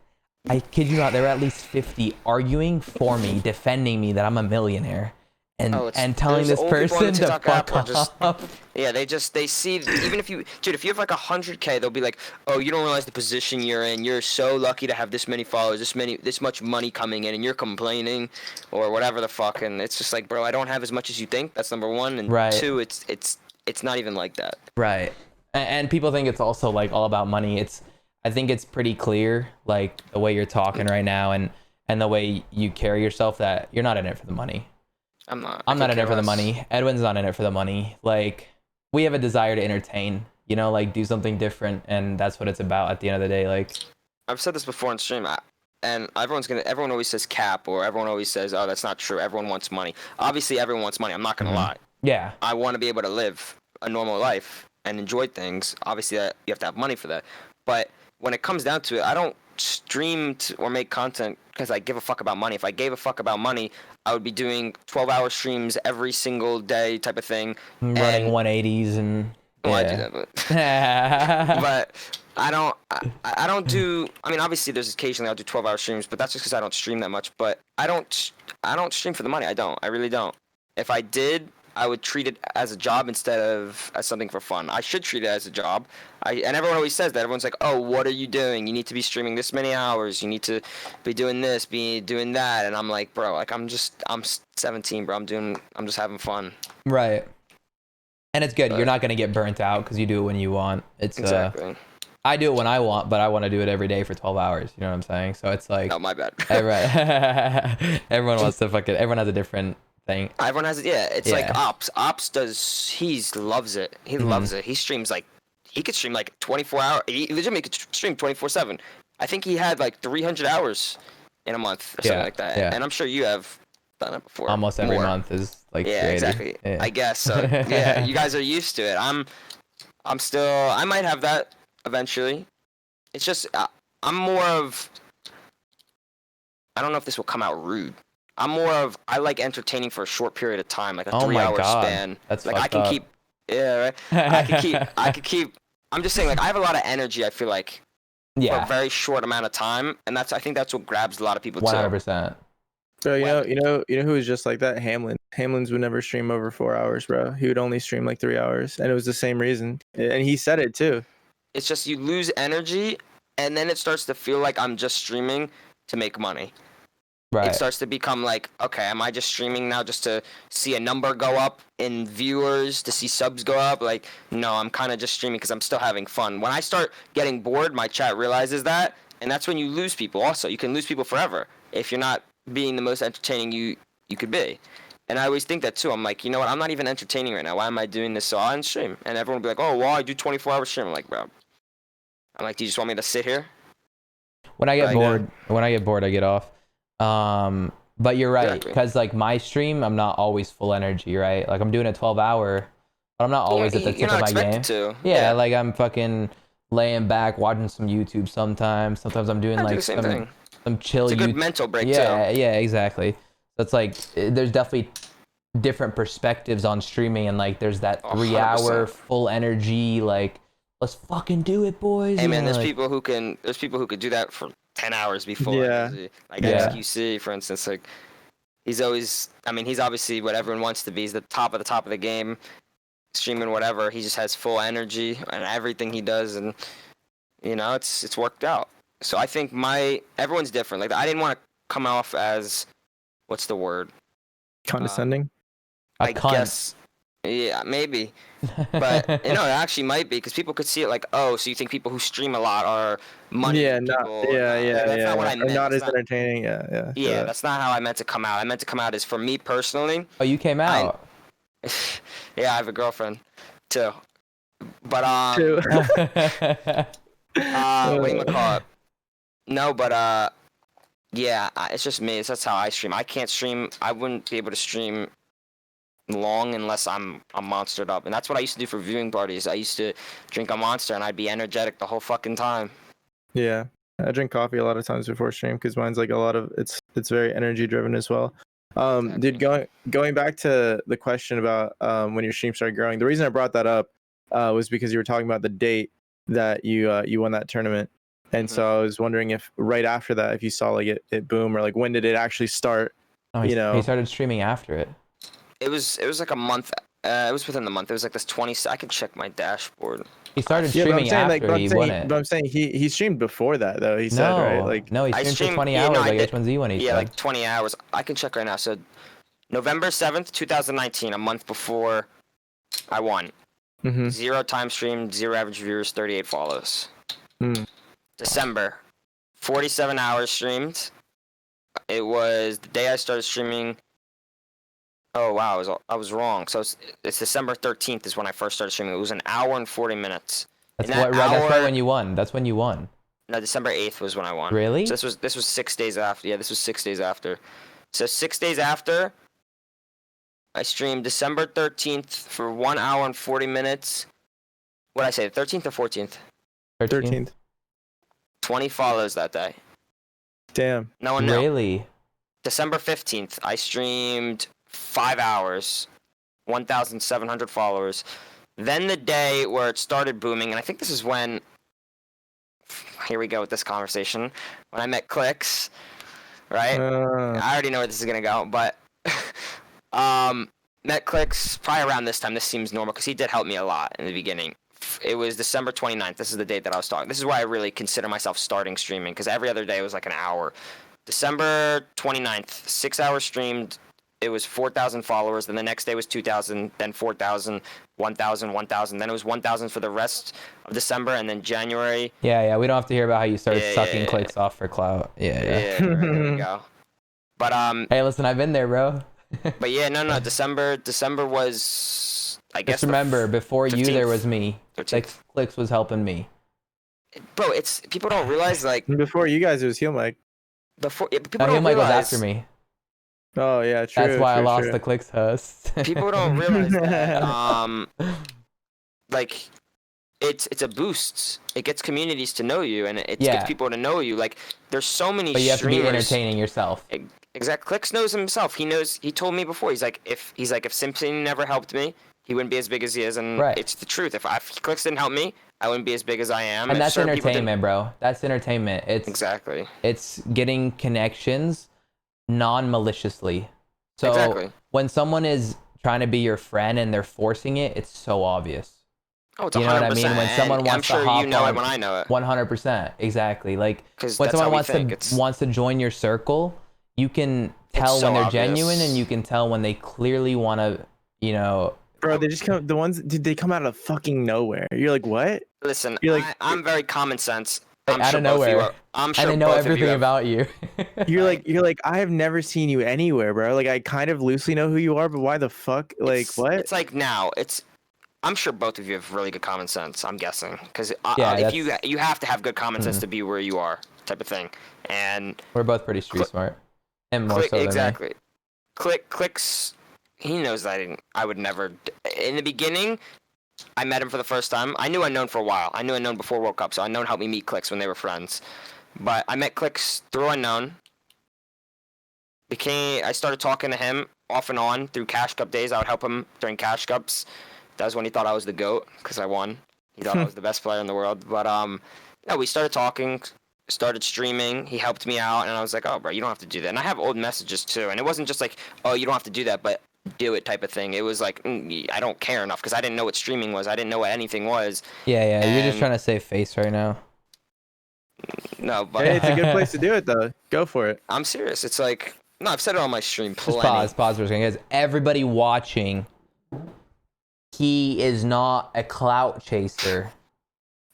I kid you not, there were at least 50 arguing for me, defending me that I'm a millionaire. and telling there's this old people on the person to TikTok app fuck are just off. yeah, they see, even if you, dude, if you have like 100K, they'll be like, oh, you don't realize the position you're in. You're so lucky to have this many followers, this much money coming in, and you're complaining, or whatever the fuck. And it's just like, bro, I don't have as much as you think. That's number one, and Right. two, it's not even like that. Right. And people think it's also like all about money. I think it's pretty clear, like the way you're talking right now and the way you carry yourself, that you're not in it for the money. I'm not. I'm not in it for the money. Edwin's not in it for the money. Like, we have a desire to entertain, you know, like do something different, and that's what it's about at the end of the day. Like, I've said this before on stream, and everyone always says cap, or everyone always says, oh, that's not true. Everyone wants money. Obviously, everyone wants money. I'm not gonna lie. yeah. I want to be able to live a normal life and enjoy things. Obviously, you have to have money for that. But when it comes down to it, I don't stream or make content because I give a fuck about money. If I gave a fuck about money, I would be doing 12-hour streams every single day type of thing. Running 180s and... Well, I do that, but I don't do. I mean, obviously, there's occasionally I'll do 12-hour streams, but that's just because I don't stream that much. But I don't stream for the money. I really don't. If I did, I would treat it as a job instead of as something for fun. I should treat it as a job. And everyone always says that. Everyone's like, "Oh, what are you doing? You need to be streaming this many hours. You need to be doing this, be doing that." And I'm like, bro, like I'm 17, bro. I'm just having fun. Right. And it's good. You're not going to get burnt out because you do it when you want. It's exactly. I do it when I want, but I want to do it every day for 12 hours. You know what I'm saying? So it's like... Oh, my bad. Right. Everyone wants to fucking... Everyone has a different thing. Everyone has it. Yeah, it's like Ops. Ops loves it. He loves it. He streams like... He could stream like 24 hours. He legitimately could stream 24/7. I think he had like 300 hours in a month or something like that. Yeah. And I'm sure you have done it before. Almost every month is like... Yeah, 380. exactly. Yeah. I guess. So, yeah, you guys are used to it. I'm still... I might have that eventually. It's just... I'm more of... I don't know if this will come out rude. I'm more of... I like entertaining for a short period of time, like a 3-hour span. That's like I can keep... Yeah, right? I could keep... I'm just saying, like, I have a lot of energy, I feel like, for a very short amount of time, and I think that's what grabs a lot of people, too. 100%. So you know who was just like that? Hamlin's would never stream over 4 hours, bro. He would only stream like 3 hours, and it was the same reason. And he said it too. It's just you lose energy, and then it starts to feel like I'm just streaming to make money. Right. It starts to become like, okay, am I just streaming now just to see a number go up in viewers, to see subs go up? Like, no, I'm kind of just streaming because I'm still having fun. When I start getting bored, my chat realizes that, and that's when you lose people. Also, you can lose people forever if you're not being the most entertaining you could be. And I always think that too. I'm like, you know what? I'm not even entertaining right now. Why am I doing this? So I'll stream, and everyone will be like, oh, well, I do 24-hour stream. I'm like, bro. I'm like, do you just want me to sit here? When I get bored, I get off. But you're right, because like my stream, I'm not always full energy, right? Like I'm doing a 12-hour, but I'm not always at the tip of my game. Yeah, like I'm fucking laying back watching some YouTube sometimes. Sometimes I'm doing like some chill. It's a good mental break too. Yeah, exactly. So it's like there's definitely different perspectives on streaming, and like there's that 3-hour full energy, like let's fucking do it, boys. Hey man, there's people who could do that for 10 hours before. Yeah. Like XQC, for instance, like he's obviously what everyone wants to be. He's the top of the game, streaming whatever. He just has full energy and everything he does, and you know, it's worked out. So I think everyone's different. Like I didn't want to come off as, what's the word? Condescending? I guess. Yeah, maybe. But you know, it actually might be, because people could see it like, oh, so you think people who stream a lot are money people? That's not what I meant. Not as entertaining. Yeah, that's not how I meant to come out. I meant to come out as, for me personally. Oh, you came out. Yeah, I have a girlfriend too. But whatchamacallit? No, but yeah, it's just me. That's how I stream. I can't stream. I wouldn't be able to stream long unless I'm monstered up, and that's what I used to do for viewing parties. I used to drink a Monster and I'd be energetic the whole fucking time. Yeah, I drink coffee a lot of times before stream because mine's like a lot of it's very energy driven as well. Exactly. Dude, going back to the question about when your stream started growing, the reason I brought that up was because you were talking about the date that you won that tournament, and so I was wondering if right after that, if you saw like it boom, or like when did it actually start? Oh, he started streaming after it. It was like a month. It was within the month. It was like this 20. I could check my dashboard. He started Yeah, but I'm streaming saying like, after he won it. but I'm saying he streamed before that though. He said right, like No, he I streamed for streamed 20 yeah, hours no, I like did. H1Z1. He Yeah, said. like 20 hours. I can check right now. So November 7th, 2019, a month before I won. mhm. 0 time streamed, 0 average viewers, 38 follows. Mm. December, 47 hours streamed. It was the day I started streaming. Oh wow, I was wrong. So it's December 13th is when I first started streaming. It was an hour and 40 minutes. That's In that that's right hour- when you won. That's when you won. No, December 8th was when I won. Really? So this was 6 days after. Yeah, this was 6 days after. So 6 days after, I streamed December 13th for 1 hour and 40 minutes. What did I say, 13th or 14th? 13th. 20 follows that day. Damn. No one knew. Really? December 15th, I streamed 5 hours, 1,700 followers. Then the day where it started booming, and I think this is when, here we go with this conversation, when I met Clicks, right? I already know where this is going to go, but met Clicks probably around this time. This seems normal because he did help me a lot in the beginning. It was December 29th. This is the date that I was starting. This is why I really consider myself starting streaming because every other day was like an hour. December 29th, 6 hours streamed. It was 4,000 followers. Then the next day was 2,000, then 4,000, 1,000, 1,000. Then it was 1,000 for the rest of December. And then January. Yeah. We don't have to hear about how you started sucking yeah. clicks off for clout. Yeah. There we go. But Hey, listen, I've been there, bro. but yeah, no. December was, I guess. Just remember, before you, 15th, there was me. 13th. Like, Clicks was helping me. Bro, it's people don't realize like Before you guys, it was Heel Mike. before people No, don't him like was realize. after me. Oh yeah, true. That's why I true, lost true. the Clicks host. People don't realize that. Like it's a boost. It gets communities to know you, and it gets people to know you. Like there's so many. But you have to be streamers. entertaining yourself. Exactly. Clicks knows himself. He knows. He told me before. He's like, if Simpson never helped me, he wouldn't be as big as he is. And Right. it's the truth. If Clicks didn't help me, I wouldn't be as big as I am. And If that's certain people entertainment, bro. That's entertainment. It's exactly. It's getting connections non-maliciously. So Exactly. when someone is trying to be your friend and they're forcing it, it's so obvious. Oh, it's 100%. You know what I mean? When someone and wants I'm to sure hop you know on, it when I know it. 100%, exactly. Like 'Cause when that's someone how we think. wants to join your circle, you can tell so when they're obvious. genuine, and you can tell when they clearly want to, Bro, they just come. The ones, dude, they come out of fucking nowhere. You're like, what? Listen, You're like- I'm very common sense. Like, I'm out sure of both of you nowhere. are. I'm sure and they know both of you everything have- about you. You're like, I have never seen you anywhere, bro. Like, I kind of loosely know who you are, but why the fuck? Like, what? It's like now. I'm sure both of you have really good common sense. I'm guessing because Yeah, if you have to have good common sense to be where you are, type of thing. And We're both pretty street smart, and more so than me. exactly. Clicks. He knows that I would never. In the beginning, I met him for the first time. I knew I'd known for a while. I knew I'd known before World Cup, so Unknown helped me meet Clicks when they were friends. But I met Clicks through Unknown. I started talking to him off and on through Cash Cup days. I would help him during Cash Cups. That was when he thought I was the GOAT because I won. He thought I was the best player in the world. But we started talking, started streaming. He helped me out, and I was like, oh, bro, you don't have to do that. And I have old messages too, and it wasn't just like, oh, you don't have to do that, but do it type of thing. It was like, I don't care enough because I didn't know what streaming was. I didn't know what anything was. Yeah, you're just And- trying to save face right now. No, but Hey, it's a good place to do it, though. Go for it. I'm serious. It's like, no, I've said it on my stream Just plenty. pause for a second, guys. Everybody watching, he is not a clout chaser.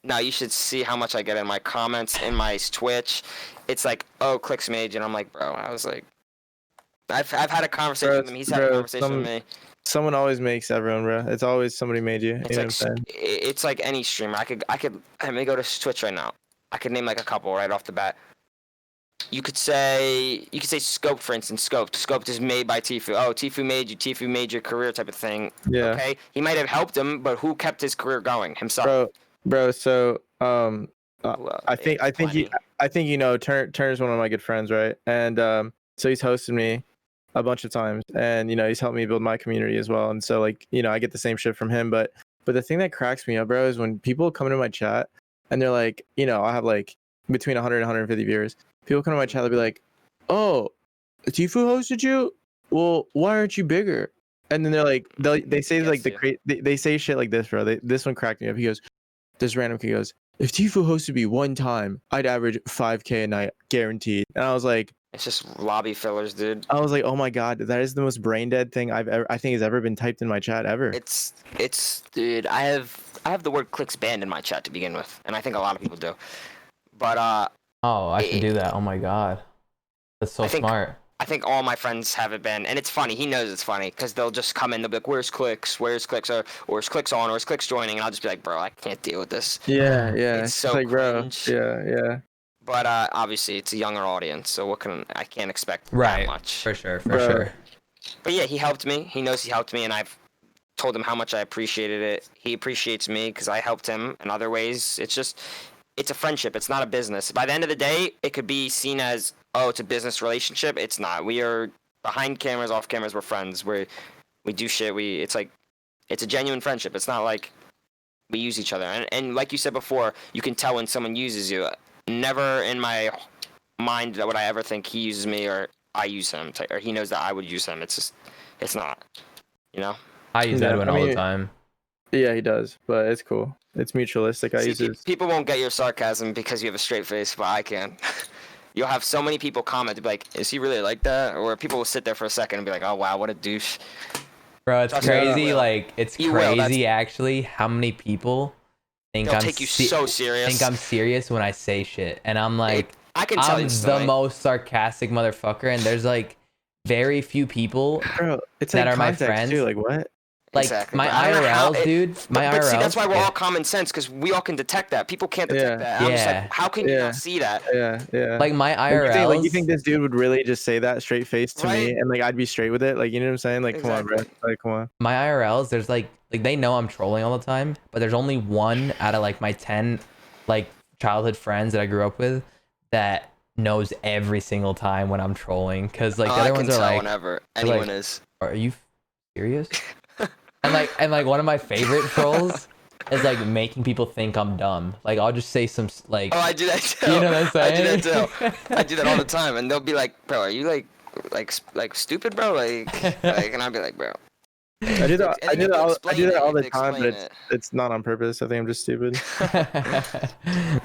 Now you should see how much I get in my comments, in my Twitch. It's like, oh, Clicks made you, and I'm like, bro. I was like, I've had a conversation with him. He's had a conversation with me. Someone always makes everyone, bro. It's always somebody made you. It's You know like what I'm saying? it's like any streamer. I could. Let me go to Twitch right now. I could name like a couple right off the bat. You could say Scoped, for instance. Scoped is made by Tfue. Oh, Tfue made you. Tfue made your career, type of thing. Yeah. Okay. He might have helped him, but who kept his career going? Himself. Bro. So Well, I think you know Turner's one of my good friends, right? And so he's hosted me a bunch of times, and he's helped me build my community as well. And so like I get the same shit from him. But the thing that cracks me up, bro, is when people come into my chat and they're like, I have like between 100 and 150 viewers. People come to my chat, they'll be like, "Oh, Tfue hosted you? Well, why aren't you bigger?" And then they're like, they say like Yes, they say shit like this, bro. This one cracked me up. He goes, this random kid goes, if Tifu hosted me one time, I'd average 5K a night, guaranteed. And I was like, it's just lobby fillers, dude. oh my god, that is the most brain dead thing I think has ever been typed in my chat ever. It's dude. I have the word clicks banned in my chat to begin with, and I think a lot of people do. But Oh, I should do that. Oh my god, that's so smart. I think all my friends have it banned, and it's funny. He knows it's funny because they'll just come in. They'll be like, "Where's clicks? Where's clicks? Or is clicks on? Or is clicks joining?" And I'll just be like, "Bro, I can't deal with this." Yeah. It's so like, cringe. bro. Yeah. But obviously, it's a younger audience, so I can't expect Right. that much. For sure. But yeah, he helped me. He knows he helped me, and I've told him how much I appreciated it. He appreciates me because I helped him in other ways. It's a friendship. It's not a business. By the end of the day, it could be seen as, oh, it's a business relationship. It's not. We are behind cameras, off cameras. We're friends. We do shit. It's a genuine friendship. It's not like we use each other. And like you said before, you can tell when someone uses you. Never in my mind would I ever think he uses me or I use him, or he knows that I would use him. It's not, you know. I use Edwin all the time. Yeah, he does, but it's cool. It's mutualistic. People won't get your sarcasm because you have a straight face, but I can. You'll have so many people comment to be like, "Is he really like that?" Or people will sit there for a second and be like, "Oh wow, what a douche." Bro, it's crazy. Like, it's crazy actually how many people think They'll take you so serious. Think I'm serious when I say shit, and I'm like, I can tell I'm the most sarcastic motherfucker, and there's like very few people that are my friends. Too. Like what? Like exactly. my IRLs, dude. My IRLs. But see, that's why we're all common sense, because we all can detect that. People can't detect that. I'm just like, how can you not see that? Yeah. Like my IRLs. You think this dude would really just say that straight face to me, and like I'd be straight with it? Like, you know what I'm saying? Like, come on, bro. Like, come on. My IRLs, there's like they know I'm trolling all the time, but there's only one out of like my 10 like childhood friends that I grew up with that knows every single time when I'm trolling, because like the other ones are like, whenever anyone is. Are you serious? and like one of my favorite trolls is like making people think I'm dumb. Like I'll just say some like. Oh, I do that too. You know what I'm saying? I do that too. I do that all the time, and they'll be like, "Bro, are you like stupid, bro?" Like, and I'll be like, "Bro." I do that all the time, but it's not on purpose. I think I'm just stupid.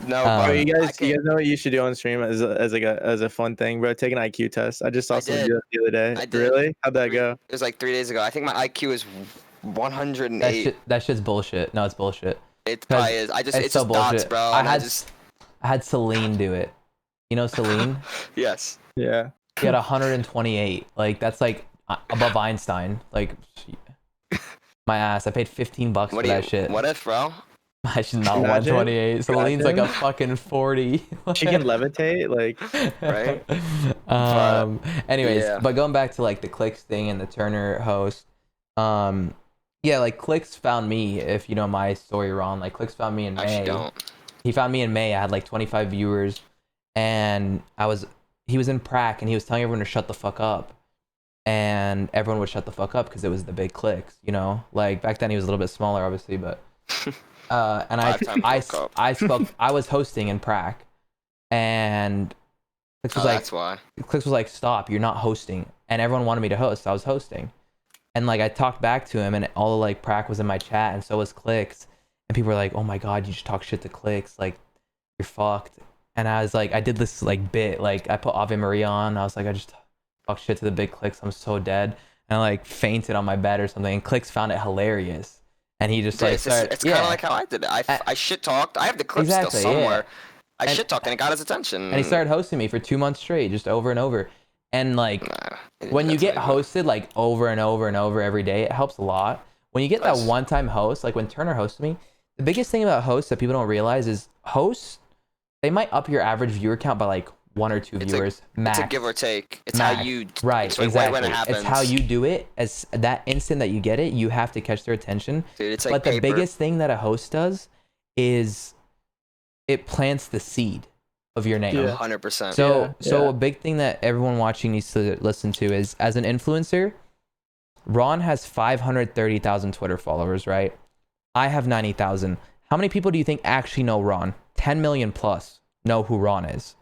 No, you guys know what you should do on stream as a fun thing, bro? Take an IQ test. I just saw someone do that the other day. I did. Really? How'd that go? It was like 3 days ago. I think my IQ is 108. That shit's bullshit. No, it's bullshit. It probably is. It's so just bullshit. dots, bro. I had Celine do it. You know Celine? Yes. Yeah. He had 128. Like that's like above Einstein. Like my ass. I paid $15 for that shit. What if, bro? I should not 128. Celine's like a fucking 40. She can levitate, like, right? Anyways, but going back to like the Clicks thing and the Turner host, yeah, like Clicks found me. If you know my story, Ron, like Clicks found me in May. Actually, don't. He found me in May. I had like 25 viewers, and he was in Prac, and he was telling everyone to shut the fuck up. And everyone would shut the fuck up because it was the big Clicks, you know. Like back then he was a little bit smaller, obviously, but and I spoke. I was hosting in Prac, and Clicks was that's why. Clicks was like, "Stop! You're not hosting." And everyone wanted me to host, so I was hosting. And like I talked back to him, and all of like Prac was in my chat, and so was Clicks. And people were like, "Oh my god, you just talk shit to Clicks, like you're fucked." And I was like, I did this like bit, like I put Ave Maria on. I was like, I just talk shit to the big Clicks. I'm so dead. And I like fainted on my bed or something. And Clicks found it hilarious. And he just it's kind of like how I did it. I shit talked. I have the clip still somewhere. I shit talked and it got his attention. And he started hosting me for 2 months straight, just over and over. And like when you get hosted like over and over and over every day, it helps a lot. When you get that one-time host, like when Turner hosted me, the biggest thing about hosts that people don't realize is hosts, they might up your average viewer count by like 1 or 2 viewers max. It's a give or take. It's max. how you right exactly. When it happens. It's how you do it. As that instant that you get it, you have to catch their attention. Dude, it's like but the biggest thing that a host does is it plants the seed of your name. 100%. So a big thing that everyone watching needs to listen to is, as an influencer, Ron has 530,000 Twitter followers, right? I have 90,000. How many people do you think actually know Ron? 10 million plus know who Ron is.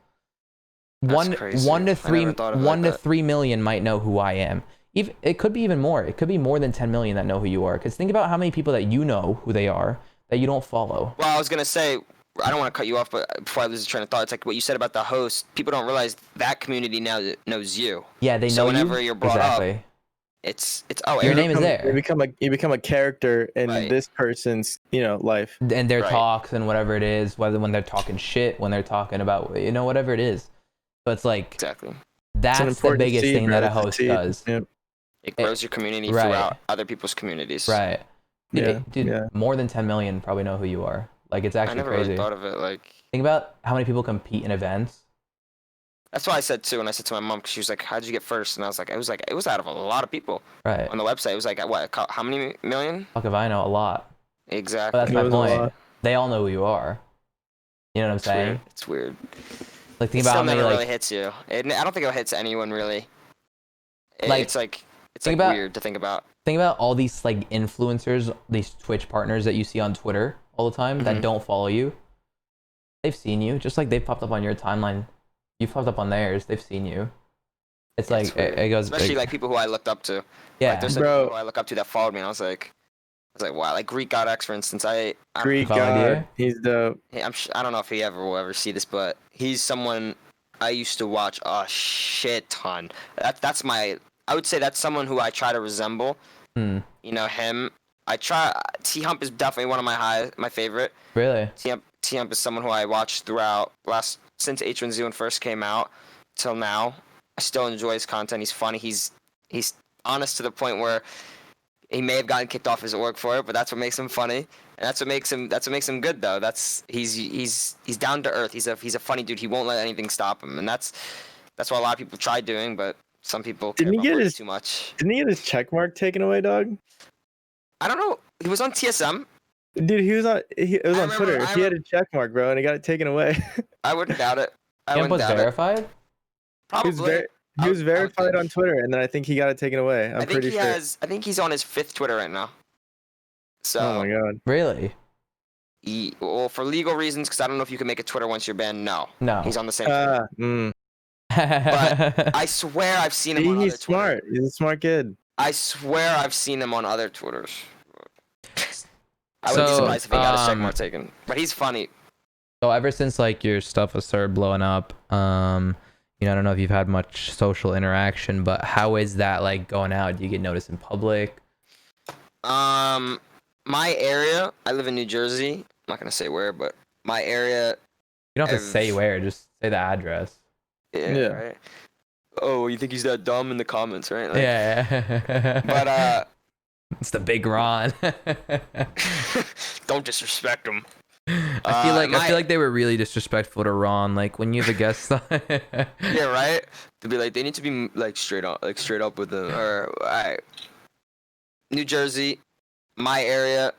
One to 3 million might know who I am. even it could be even more. It could be more than 10 million that know who you are. Because think about how many people that you know who they are that you don't follow. Well, I was gonna say, I don't want to cut you off, but before I lose the train of thought, it's like what you said about the host. People don't realize that community now knows you. Yeah, they know So whenever you. you're brought Exactly. up, it's Your Aaron. name is there. You become a character in Right. this person's life. And their Right. talks and whatever it is, whether when they're talking shit, when they're talking about whatever it is. So it's like Exactly. that's the important biggest seed, thing bro. that a It's a host seed. does. Yeah. It grows your community Right. throughout other people's communities. Right. Dude, Yeah. more than 10 million probably know who you are. Like it's I actually never crazy. really thought of it like. Think about how many people compete in events. That's what I said too, and I said to my mom, because she was like, "How'd you get first?" And I was like, "It was out of a lot of people Right. on the website. It was like, what? How many million?" Fuck if I know, a lot. Exactly. But that's It my was a point. lot. They all know who you are. You know what I'm It's saying? weird. It's weird. Like think It about still how many never like really hits you. I don't think it hits anyone really. Like, It's like think about- weird to think about. think about all these like influencers, these Twitch partners that you see on Twitter all the time that Mhm. don't follow you. They've seen you, just like they've popped up on your timeline. You've popped up on theirs. They've seen you. It's Yeah, like it's weird. it goes. Especially like people who I looked up to. yeah, Like there's some Bro. people who I look up to that followed me, and I was like, wow, like Greek God X, for instance. I don't Greek Follow God, you? he's dope. I don't know if he ever will ever see this, but he's someone I used to watch a shit ton. I would say that's someone who I try to resemble. Hmm. You know him. T Hump is definitely one of my favorite. Really? T Hump is someone who I watched throughout since H1Z1 first came out till now. I still enjoy his content. He's funny. He's honest to the point where he may have gotten kicked off his work for it, but that's what makes him funny, and that's what makes him good though. He's down to earth. He's a funny dude. He won't let anything stop him, and that's what a lot of people try doing, but some people care Didn't he about get money his- too much. Didn't he get his check mark taken away, dog? I don't know. He was on TSM. Dude, it was on remember- Twitter. I He had a check mark, bro, and he got it taken away. I wouldn't doubt it. I Camp wouldn't was doubt it. verified. Probably. He was I would verified think. on Twitter, and then I think he got it taken away. I'm I think pretty he sure. has. I think he's on his 5th Twitter right now. So, Oh my god. Really? well, for legal reasons, because I don't know if you can make a Twitter once you're banned. No, No. he's on the same. Twitter. I swear I've seen him on other He's smart. Twitter. He's a smart kid. I swear I've seen him on other Twitters. I wouldn't be So, surprised if he got his check mark taken. But he's funny. So ever since like your stuff has started blowing up, I don't know if you've had much social interaction, but how is that like going out? Do you get noticed in public? My area. I live in New Jersey. I'm not gonna say where, but my area. You don't have to say where, just say the address. Yeah. Right. Oh, you think he's that dumb in the comments, right? Like, Yeah. But it's the big Ron. don't disrespect him. I feel like they were really disrespectful to Ron. Like when you have a guest. Yeah, right. To be like, they need to be like straight up with them. Or alright. New Jersey, my area.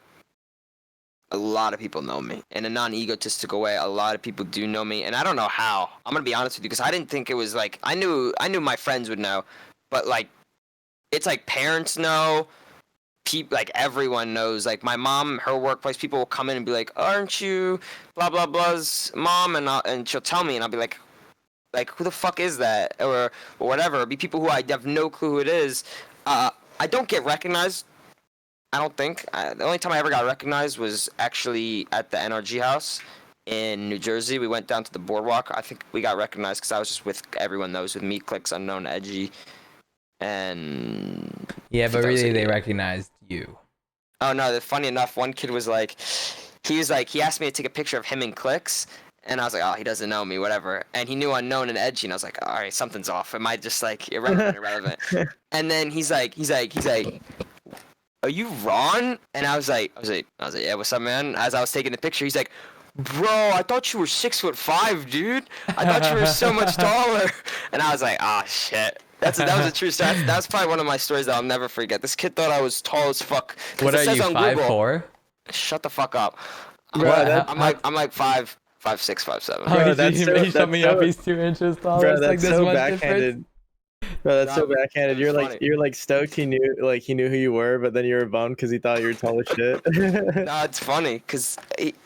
A lot of people know me in a non-egotistical way. A lot of people do know me, and I don't know how. I'm gonna be honest with you, because I didn't think it was like I knew my friends would know, but like it's like parents know. Like everyone knows. Like my mom, her workplace, people will come in and be like, "Aren't you blah blah blah's mom?" And she'll tell me, and I'll be like, who the fuck is that, or whatever. It'll be people who I have no clue who it is. I don't get recognized. I don't think. The only time I ever got recognized was actually at the NRG house in New Jersey. We went down to the boardwalk. I think we got recognized because I was just with everyone that was with me, Clicks, Unknown, Edgy, and Yeah, but that was really it, they yeah. recognized you. oh no, funny enough, one kid was like, he asked me to take a picture of him and Clicks, and I was like, oh, he doesn't know me, whatever. And he knew Unknown and Edgy, and I was like, all right, something's off. Am I just like irrelevant? And then he's like, are you Ron? And I was like, yeah, what's up, man? As I was taking the picture, he's like, bro, I thought you were 6'5", dude. I thought you were so much taller. And I was like, ah, shit. That was a true story. That's probably one of my stories that I'll never forget. This kid thought I was tall as fuck. 'Cause What it are says you, on 5'4"? Shut the fuck up. Bro, I'm like 5'6", 5'7". Bro, that's so- he shut me that's up. so- He's 2 inches tall. Bro, It's like that's this so much difference. backhanded. Bro, that's so Nah, backhanded. it was funny. You're like stoked he knew who you were, but then you were bummed because he thought you were tall as shit. No, it's funny because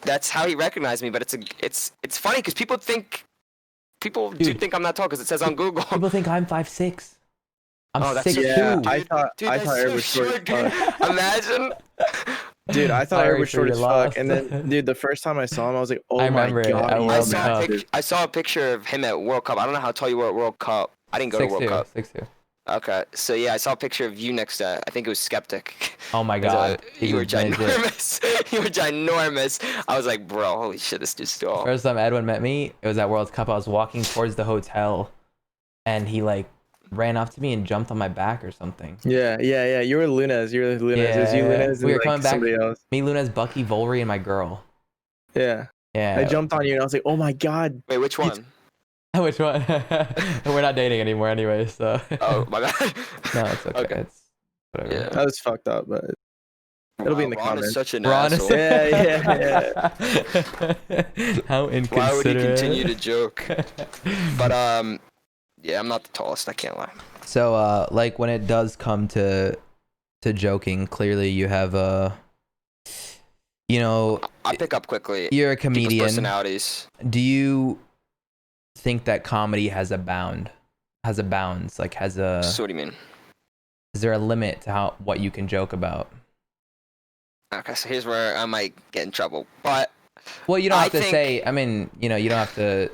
that's how he recognized me. But it's funny because people do Dude. think I'm not tall because it says on Google. People think I'm 5'6". I'm Oh, that's 6'2". Yeah, I dude, thought dude, I that's thought so Eric was short short, as dude. fuck. Imagine. Dude, I thought Eric Sorry was for short your as loss. fuck. And then, dude, the first time I saw him, I was like, I oh my remember it god, at he's World Cup. massive. I saw a picture of him at World Cup. I don't know how tall you were at World Cup. I didn't go to World 6'2", Cup. 6'2". Okay, so yeah, I saw a picture of you next to, I think it was Skeptic. Oh my god. He's You were a midget. ginormous. You were ginormous. I was like, bro, holy shit, this dude's tall. First time Edwin met me, it was at World Cup. I was walking towards the hotel, and he like ran up to me and jumped on my back or something. Yeah. You were Lunes. You were Lunes. It was you, Yeah. Lunes, We and were coming like back. somebody else. Me, Lunas, Bucky, Volry, and my girl. Yeah. Yeah. I jumped on you, and I was like, oh my god. Wait, which one? Which one? We're not dating anymore anyway, so. Oh, my bad. No, it's okay. Okay. It's whatever. Yeah. That was fucked up, but it'll be in the Ron is comments. such an Ron is- asshole. Yeah. How inconsiderate. Why would he continue to joke? But yeah, I'm not the tallest. I can't lie. So like when it does come to joking, clearly you have you know, I pick up quickly. you're a People's comedian. personalities. Do you think that comedy has a bounds? Like So what do you mean? is there a limit to what you can joke about? Okay, so here's where I might get in trouble. But Well, you don't I have to think- say. I mean, you don't have to.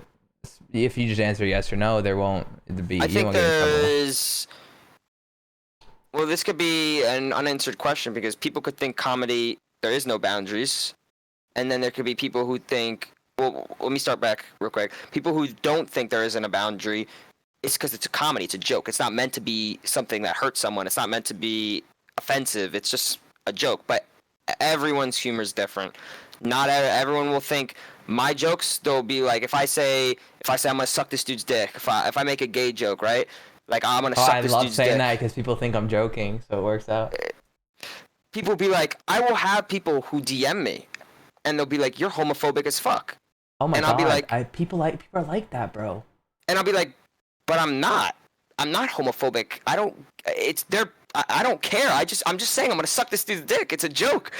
If you just answer yes or no, there won't be. I You think won't get in there trouble. is. Well, this could be an unanswered question because people could think comedy there is no boundaries, and then there could be people who think. Well, let me start back real quick. People who don't think there isn't a boundary, it's because it's a comedy. It's a joke. It's not meant to be something that hurts someone. It's not meant to be offensive. It's just a joke. But everyone's humor is different. Not everyone will think my jokes. They'll be like if I say I'm gonna suck this dude's dick. If I make a gay joke, right? Like I'm gonna suck I this love dude's saying dick. that because people think I'm joking, so it works out. People be like, I will have people who DM me, and they'll be like, "You're homophobic as fuck," Oh my And god! I'll be like- people are like that, bro. and I'll be like, "But I'm not. I'm not homophobic. I don't. It's their. I don't care. I'm just saying I'm gonna suck this dude's dick. It's a joke."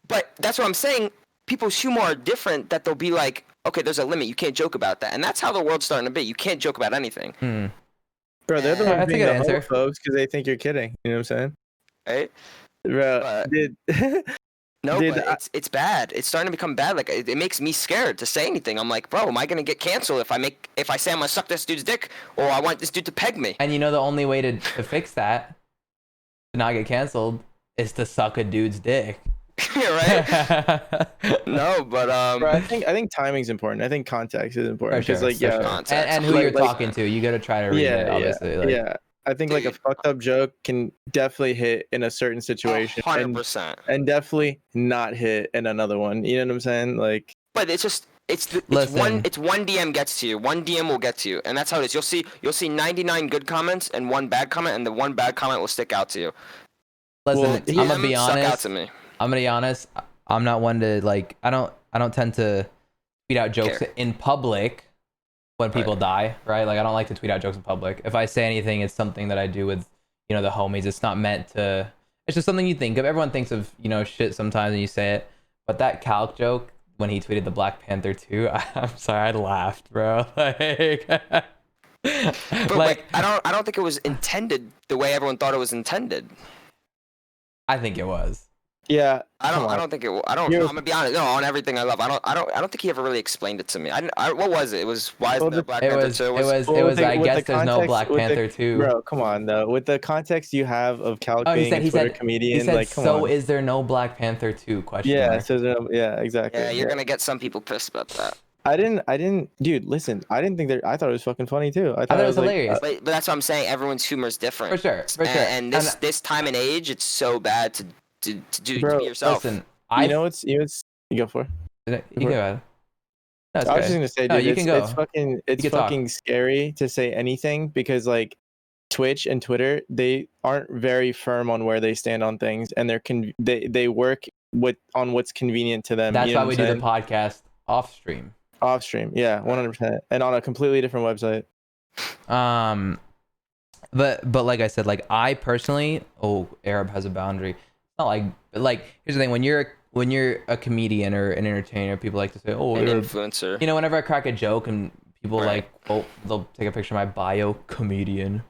But that's what I'm saying. People's humor are different. That they'll be like, "Okay, there's a limit. You can't joke about that," and that's how the world's starting to be. You can't joke about anything, Bro, they're the Yeah, ones that's a being good the answer. homophobes because they think you're kidding. You know what I'm saying? right? Bro, But- did No, Dude, but it's bad. It's starting to become bad. Like it makes me scared to say anything. I'm like, bro, am I gonna get canceled if I say I'm gonna suck this dude's dick or I want this dude to peg me? And the only way to fix that, to not get canceled, is to suck a dude's dick. right? No, but bro, I think timing's important. I think context is important For because sure, like for yeah, sure. Context. And who Like- you're like- talking to, you gotta try to read it, obviously. Like, yeah. I think like a Dude. fucked up joke can definitely hit in a certain situation, 100%. and definitely not hit in another one. You know what I'm saying? Like, But it's just it's Listen. one DM gets to you. One DM will get to you, and that's how it is. You'll see 99 good comments and one bad comment, and the one bad comment will stick out to you. listen, Well, I'm gonna DM be stuck out honest. to me. I'm gonna be honest. I'm not one to like. I don't tend to tweet out jokes Care. in public when people Right. die. Right? Like I don't like to tweet out jokes in public. If I say anything, it's something that I do with the homies. It's not meant to. It's just something you think of. Everyone thinks of shit sometimes, and you say it. But that calc joke when he tweeted the Black Panther 2, I'm sorry, I laughed, bro. Like, But like, I don't think it was intended the way everyone thought it was intended. I think it was. yeah, I come on. don't think it. I'm gonna be honest. No, on everything I love. I don't think he ever really explained it to me. What was it? It was why Well, is there the- Black It Panther was. 2? It was. Well, It with was. the- I with guess the there's no context- Black with the- Panther 2. bro. Come on though. With the context you have of Cal Oh, he being a said. Twitter He comedian, said. like, come So on. is there no Black Panther 2? Question Yeah, mark. so yeah, exactly. Yeah, you're gonna get some people pissed about that. I didn't, dude. Listen, I didn't think that. I thought it was fucking funny too. I thought it was like, hilarious. But that's what I'm saying. Everyone's humor is different. For sure. For sure. And this time and age, it's so bad to do Bro, to be yourself. Listen, you know what's you go for. You go ahead. No, it's I was okay. just gonna say, No, dude, you it's, can go. it's can talk. fucking scary to say anything because like Twitch and Twitter, they aren't very firm on where they stand on things, and they work on what's convenient to them. That's you know why what we I'm do saying? the podcast off stream. Off stream. Yeah, 100%, and on a completely different website. But like I said, like I personally, Arab has a boundary. It's not like here's the thing: when you're a comedian or an entertainer, people like to say, An you're, influencer. whenever I crack a joke and people Right. they'll take a picture of my bio, comedian.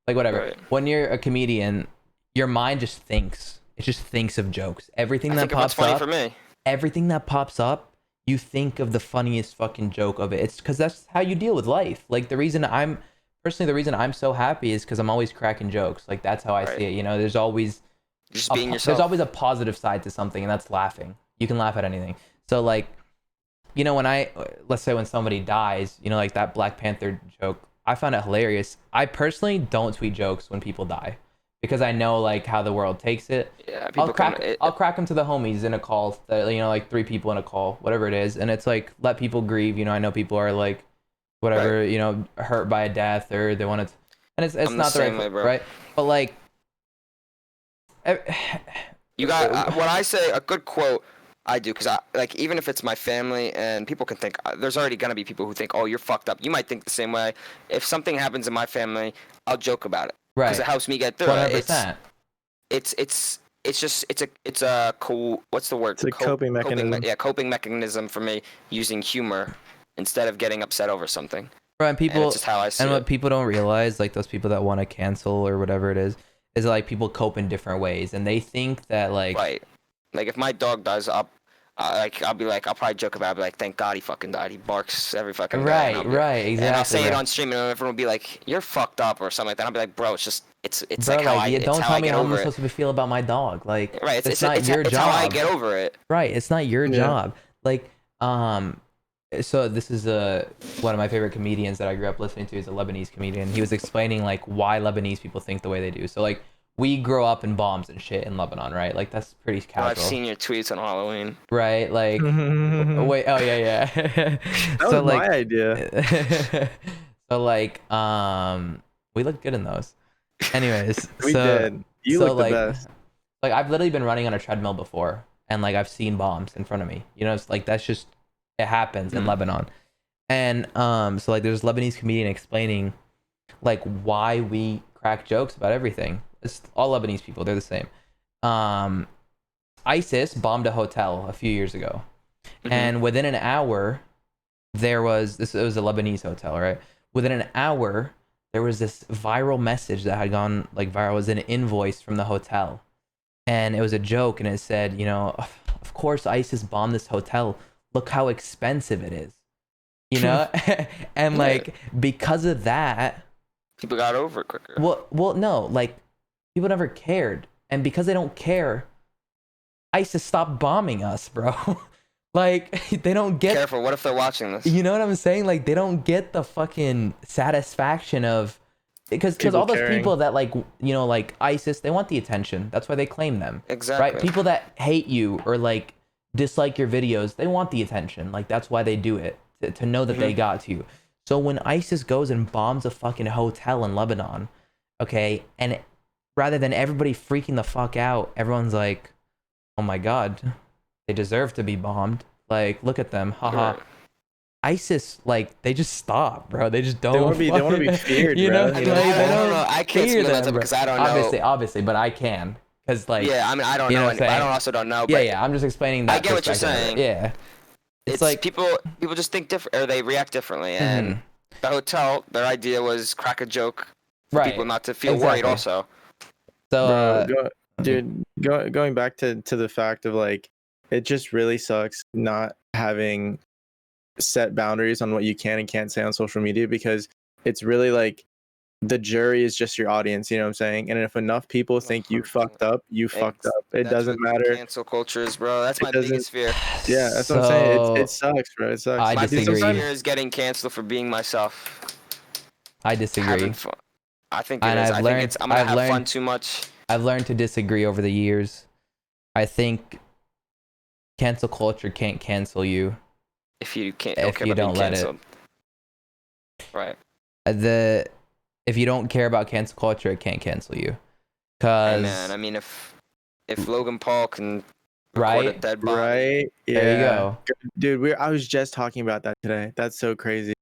Like whatever. Right. When you're a comedian, your mind just thinks. It just thinks of jokes. Everything I that think of what's pops funny up, for me. everything that pops up, you think of the funniest fucking joke of it. It's because that's how you deal with life. Like the reason I'm so happy is because I'm always cracking jokes. Like that's how I see it. You know, there's always Just being yourself. there's always a positive side to something, and that's laughing. You can laugh at anything. So like, you know, let's say when somebody dies, you know, like that Black Panther joke, I found it hilarious. I personally don't tweet jokes when people die because I know like how the world takes it. Yeah, I'll crack them to the homies in a call, you know, like 3 people in a call, whatever it is, and it's like let people grieve. You know, I know people are like, whatever, you know, hurt by a death or they want to, and it's not the right way, right? But like, you got when I say a good quote, I do because I like even if it's my family and people can think there's already gonna be people who think, oh, you're fucked up. You might think the same way. If something happens in my family, I'll joke about it because it helps me get through 100%. it. It's a cool, what's the word? It's a coping mechanism. Coping mechanism for me, using humor instead of getting upset over something. Right, and people, and it's just how I see and it. what people don't realize, like those people that want to cancel or whatever it is like people cope in different ways, and they think that like, right, like if my dog dies, I'll be like, I'll probably joke about it. I'll be like, thank God he fucking died. He barks every fucking day. Right, exactly. And I'll say it on stream, and everyone will be like, you're fucked up or something like that. I'll be like, bro, it's bro, like how don't tell me how I'm over supposed to feel about my dog. Like, right, it's not your job. It's how I get over it. Right, it's not your job. Like, so this is one of my favorite comedians that I grew up listening to is a Lebanese comedian. He was explaining like why Lebanese people think the way they do. So like we grow up in bombs and shit in Lebanon, right? Like that's pretty casual. I've seen your tweets on Halloween. Right, like wait, oh yeah. That was my idea. So like we look good in those. Anyways, we did. You look the best. Like I've literally been running on a treadmill before and like I've seen bombs in front of me. You know, it's like that's just it happens in Lebanon. And so like there's a Lebanese comedian explaining like why we crack jokes about everything. It's all Lebanese people, they're the same. ISIS bombed a hotel a few years ago. And within an hour it was a Lebanese hotel, right? Within an hour there was this viral message that had gone like viral. It was an invoice from the hotel. And it was a joke and it said, you know, of course ISIS bombed this hotel. Look how expensive it is. You know? And like because of that, people got over it quicker. Well no, like people never cared. And because they don't care, ISIS stopped bombing us, bro. Like they don't get careful, what if they're watching this? You know what I'm saying? Like they don't get the fucking satisfaction of because all those people that like, you know, like ISIS, they want the attention. That's why they claim them. Exactly. Right? People that hate you or like dislike your videos, they want the attention. Like that's why they do it, to know that they got to you. So when ISIS goes and bombs a fucking hotel in Lebanon, okay, and rather than everybody freaking the fuck out, everyone's like, oh my God, they deserve to be bombed. Like, look at them, haha. Right. ISIS, like, they just stop, bro. They just don't. They want to be feared, you know? bro. Like, they don't know. I can't speak about them because I don't know. Obviously, but I can. Cause like, yeah, I mean, I don't know. I also don't know. But yeah, I'm just explaining that. I get what you're saying. Yeah. It's like people just think different, or they react differently. And the hotel, their idea was crack a joke for people not to feel worried also. So, going back to the fact of like, it just really sucks not having set boundaries on what you can and can't say on social media, because it's really like the jury is just your audience, you know what I'm saying? And if enough people think you fucked up, fucked up. It doesn't matter. Cancel culture is, bro. That's my biggest fear. Yeah, that's what I'm saying. It sucks, bro. It sucks. I disagree. My biggest fear is getting canceled for being myself. I disagree. I think it is. I'm gonna have fun too much. I've learned to disagree over the years. I think cancel culture can't cancel you if you don't let it. Right. If you don't care about cancel culture, it can't cancel you. Cause man, I mean, if Logan Paul can record a dead body, right? Yeah. There you go, dude. I was just talking about that today. That's so crazy.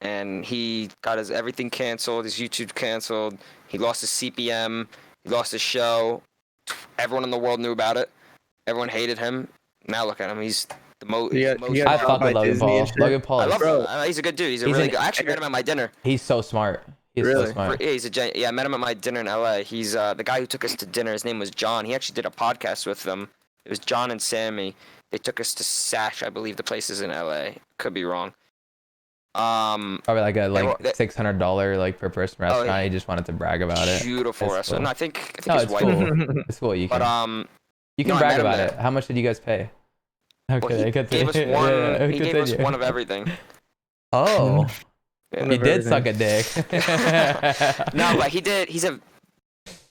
And he got his everything canceled. His YouTube canceled. He lost his CPM. He lost his show. Everyone in the world knew about it. Everyone hated him. Now look at him. He's the most. I fuck with Logan Paul. Logan Paul. I love him. He's a good dude. He's a really good. I actually met him at my dinner. He's so smart. He's Really? so smart. Yeah, I met him at my dinner in LA. He's the guy who took us to dinner. His name was John. He actually did a podcast with them. It was John and Sammy. They took us to Sash, I believe the place is in LA. Could be wrong. Probably like a $600 like per person restaurant. yeah. He just wanted to brag about it. Beautiful It's restaurant. cool. No, I think No, his it's wife. cool. It's cool. You can. But You can no, I brag met him about there. it. How much did you guys pay? Well, Okay, he gave us one. Yeah, He gave us continue. one of everything. Oh, Yeah. he did suck a dick. No, but he did. He's a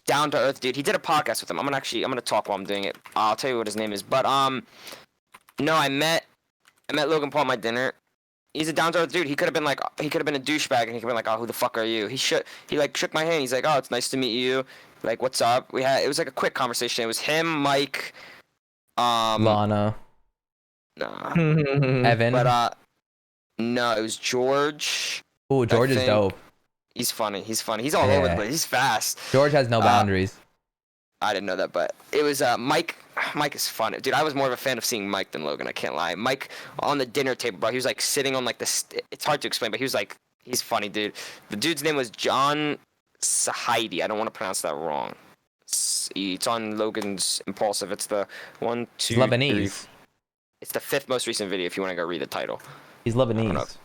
down to earth dude. He did a podcast with him. I'm gonna talk while I'm doing it. I'll tell you what his name is. But no, I met Logan Paul at my dinner. He's a down to earth dude. He could have been a douchebag, and he could have been like, oh, who the fuck are you? He shook my hand. He's like, oh, it's nice to meet you. Like, what's up? It was like a quick conversation. It was him, Mike, Lana, nah, Evan. but no, it was George. Ooh, George is think. dope. He's funny. He's all over the place. He's fast. George has no boundaries. I didn't know that, but it was Mike. Mike is fun, dude. I was more of a fan of seeing Mike than Logan. I can't lie. Mike on the dinner table, bro. He was like sitting on like it's hard to explain, but he's funny, dude. The dude's name was John Sahidi. I don't want to pronounce that wrong. It's on Logan's Impulsive. It's the one, two, Lebanese. three. It's the 5th most recent video. If you want to go read the title. He's Lebanese.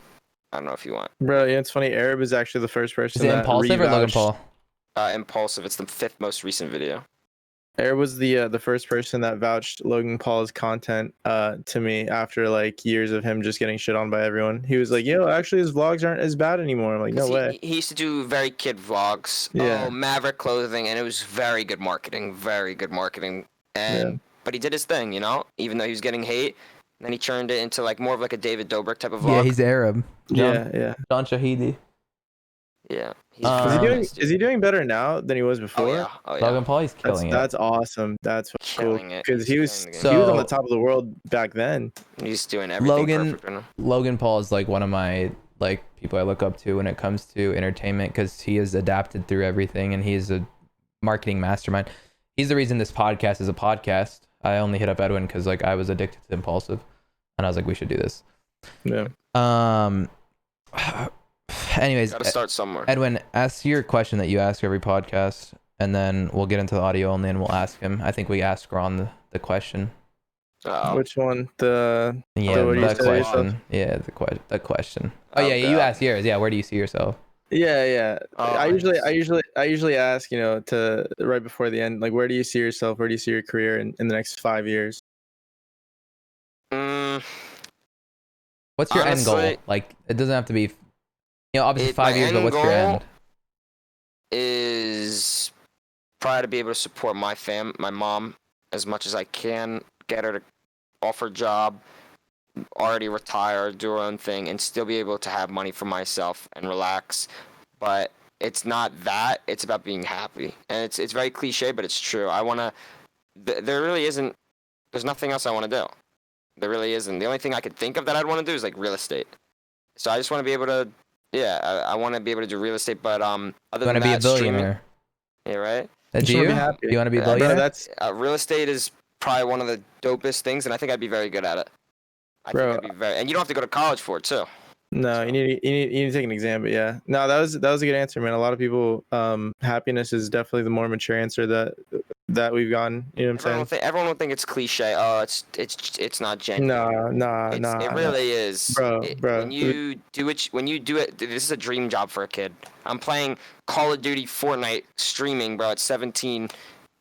I don't know if you want. Bro, yeah, it's funny. Arab is actually the first person. Is it that Impulsive or Logan revouched- Paul? Impulsive. It's the 5th most recent video. Arab was the first person that vouched Logan Paul's content to me after like years of him just getting shit on by everyone. He was like, "Yo, actually, his vlogs aren't as bad anymore." I'm like, "No way." He used to do very kid vlogs. Yeah. Oh, Maverick clothing, and it was very good marketing. Very good marketing. And but he did his thing, you know. Even though he was getting hate, and then he turned it into like more of like a David Dobrik type of vlog. Yeah, he's Arab. Yeah. John Shahidi. Yeah. Is he doing better now than he was before? Oh yeah. Logan Paul, he's killing it. That's awesome. That's cool. Killing it. Because he was Killing the he was on game. the top of the world back then. He's doing everything perfect right now. Logan Paul is like one of my like people I look up to when it comes to entertainment because he has adapted through everything and he's a marketing mastermind. He's the reason this podcast is a podcast. I only hit up Edwin because like I was addicted to Impulsive, and I was like, we should do this. Yeah. Anyways, Gotta start somewhere. Edwin, ask your question that you ask every podcast, and then we'll get into the audio only, and we'll ask him. I think we asked Ron the question. Which one? The Yeah, what do you the say question. yourself? Yeah, the question. Oh Oh, yeah, you God. asked yours. Yeah, where do you see yourself? Yeah. Oh, I usually ask, to right before the end, like, where do you see yourself? Where do you see your career in the next 5 years? What's your end goal? Honestly, Like, it doesn't have to be, obviously my 5 years, but end what's your goal end? is probably to be able to support my mom as much as I can, get her to offer a job, already retire, do her own thing, and still be able to have money for myself and relax. But it's not that; it's about being happy, and it's very cliche, but it's true. I wanna. There really isn't. There's nothing else I want to do. There really isn't. The only thing I could think of that I'd want to do is like real estate. So I just want to be able to. Yeah, I want to be able to do real estate, but other You than want to be a that, streaming. billionaire? Yeah, right. Do Just wanna you? be happy. You want to be a Yeah, Bro, billionaire? that's Real estate is probably one of the dopest things, and I think I'd be very good at it. Bro. Think I'd be very, and you don't have to go to college for it too. no. You need to take an exam, but yeah. No, that was a good answer, man. A lot of people, happiness is definitely the more mature answer that we've gotten. You know what I'm saying? Everyone will think it's cliche. Oh, it's not genuine. No. It really is, Bro. When you do it, this is a dream job for a kid. I'm playing Call of Duty, Fortnite, streaming, bro, at 17.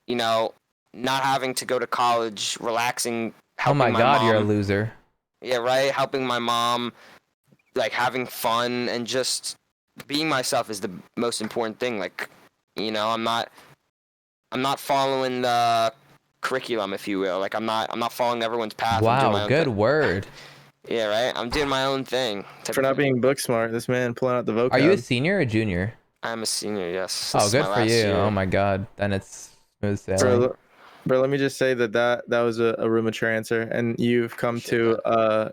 Not having to go to college, relaxing. Oh my God, mom. you're a loser. Yeah, right. Helping my mom, like having fun and just being myself is the most important thing. Like, I'm not following the curriculum, if you will. Like, I'm not following everyone's path. I'm doing my Wow, own good thing. word. Yeah, right. I'm doing my own thing. For not being book smart, this man pulling out the vocab. Are you a senior or junior? I'm a senior. Yes. Oh, This is good my for last you. year. Oh my God, then it's smooth sailing. Bro, let me just say that was a real mature answer, and you've come to a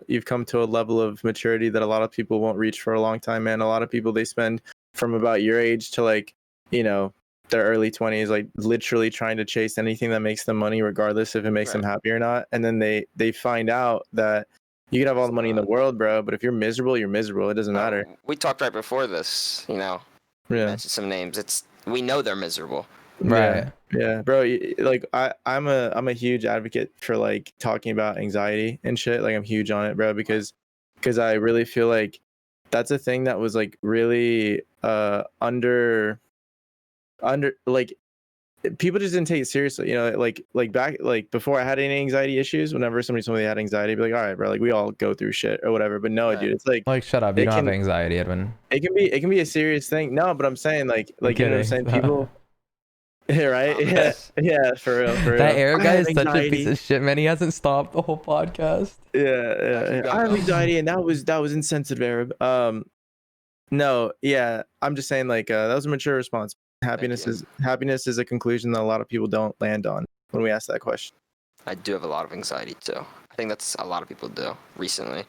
level of maturity that a lot of people won't reach for a long time, man. A lot of people, they spend from about your age to like, their early 20s, like literally trying to chase anything that makes them money, regardless if it makes them happy or not. And then they find out that you can have all the money in the world, bro, but if you're miserable, you're miserable. It doesn't matter. We talked right before this. Yeah. mention some names. We know they're miserable. Right. Yeah, bro. Like I'm a huge advocate for like talking about anxiety and shit. Like I'm huge on it, bro, because I really feel like that's a thing that was like really under like people just didn't take it seriously. You know, like back like before I had any anxiety issues, whenever somebody told me they had anxiety, I'd be like, all right, bro, like we all go through shit or whatever. But no, Right. dude, it's like Like, shut up. You don't have anxiety, Edwin. it can be a serious thing. No, but I'm saying like I'm you know what I'm saying? kidding. People yeah, right? Yeah, Promise. yeah, for real, for real. That Arab I guy have is such a piece anxiety. of shit, man. He hasn't stopped the whole podcast. Yeah, keep yeah. going, I have though. anxiety, and that was insensitive, Arab. No, yeah, I'm just saying like that was a mature response. Happiness you. is a conclusion that a lot of people don't land on when we ask that question. I do have a lot of anxiety too. I think that's a lot of people do recently.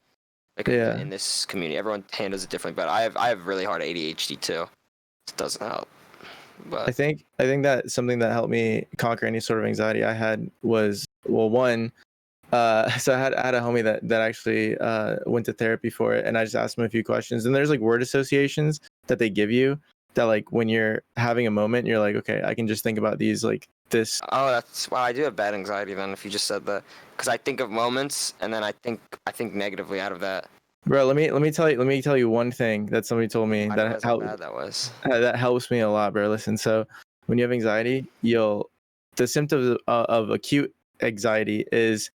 Like Yeah. in this community, everyone handles it differently. But I have really hard ADHD too. It doesn't help. But I think that something that helped me conquer any sort of anxiety I had was, well, one, so I had a homie that actually went to therapy for it, and I just asked him a few questions, and there's like word associations that they give you that like when you're having a moment, you're like, okay, I can just think about these like this. oh, that's wow. I do have bad anxiety then. If you just said that, because I think of moments and then I think negatively out of that. Bro, let me tell you one thing that somebody told me I didn't that realize how bad that was. that helps me a lot, bro. Listen, so when you have anxiety, the symptoms of acute anxiety is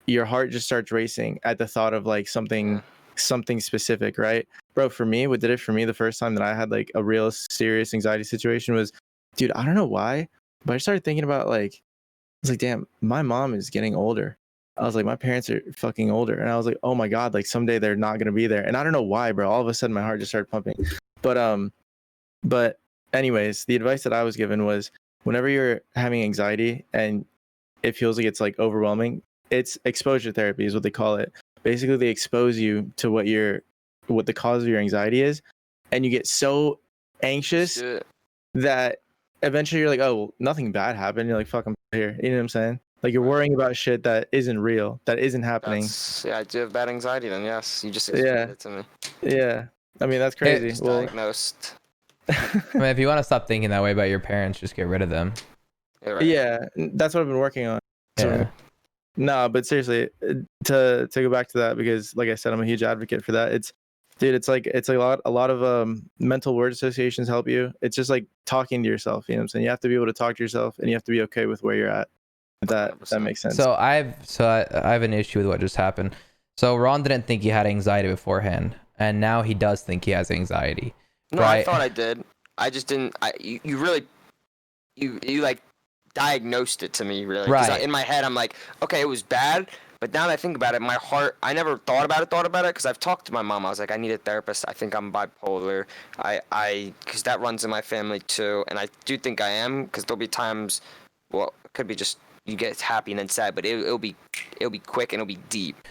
your heart just starts racing at the thought of like something specific, right? Bro, for me, what did it for me the first time that I had like a real serious anxiety situation was, dude, I don't know why, but I started thinking about like, I was like, damn, my mom is getting older. I was like, my parents are fucking older. And I was like, oh my God, like someday they're not gonna be there. And I don't know why, bro. All of a sudden my heart just started pumping. But anyways, the advice that I was given was whenever you're having anxiety and it feels like it's like overwhelming, it's exposure therapy is what they call it. Basically, they expose you to what the cause of your anxiety is, and you get so anxious that eventually you're like, oh, well, nothing bad happened. You're like, fuck, I'm here. You know what I'm saying? Like you're worrying about shit that isn't real, that isn't happening. Yeah, I do have bad anxiety then. Yes, you just explained it to me. Yeah. I mean, that's Hey, crazy. Just Well, diagnosed. I mean, if you want to stop thinking that way about your parents, just get rid of them. Right. yeah, that's what I've been working on. Yeah. No, but seriously, to go back to that, because like I said, I'm a huge advocate for that. It's like a lot of mental word associations help you. It's just like talking to yourself. You know what I'm saying? You have to be able to talk to yourself, and you have to be okay with where you're at. If that makes sense. So I have an issue with what just happened. So Ron didn't think he had anxiety beforehand, and now he does think he has anxiety. No, right? I thought I did. I just didn't. You really, you like diagnosed it to me really. 'Cause Right. in my head, I'm like, okay, it was bad. But now that I think about it, my heart, I never thought about it because I've talked to my mom. I was like, I need a therapist. I think I'm bipolar. Because that runs in my family too. And I do think I am, because there'll be times, well, it could be just you get happy and then sad, but it'll be quick and it'll be deep.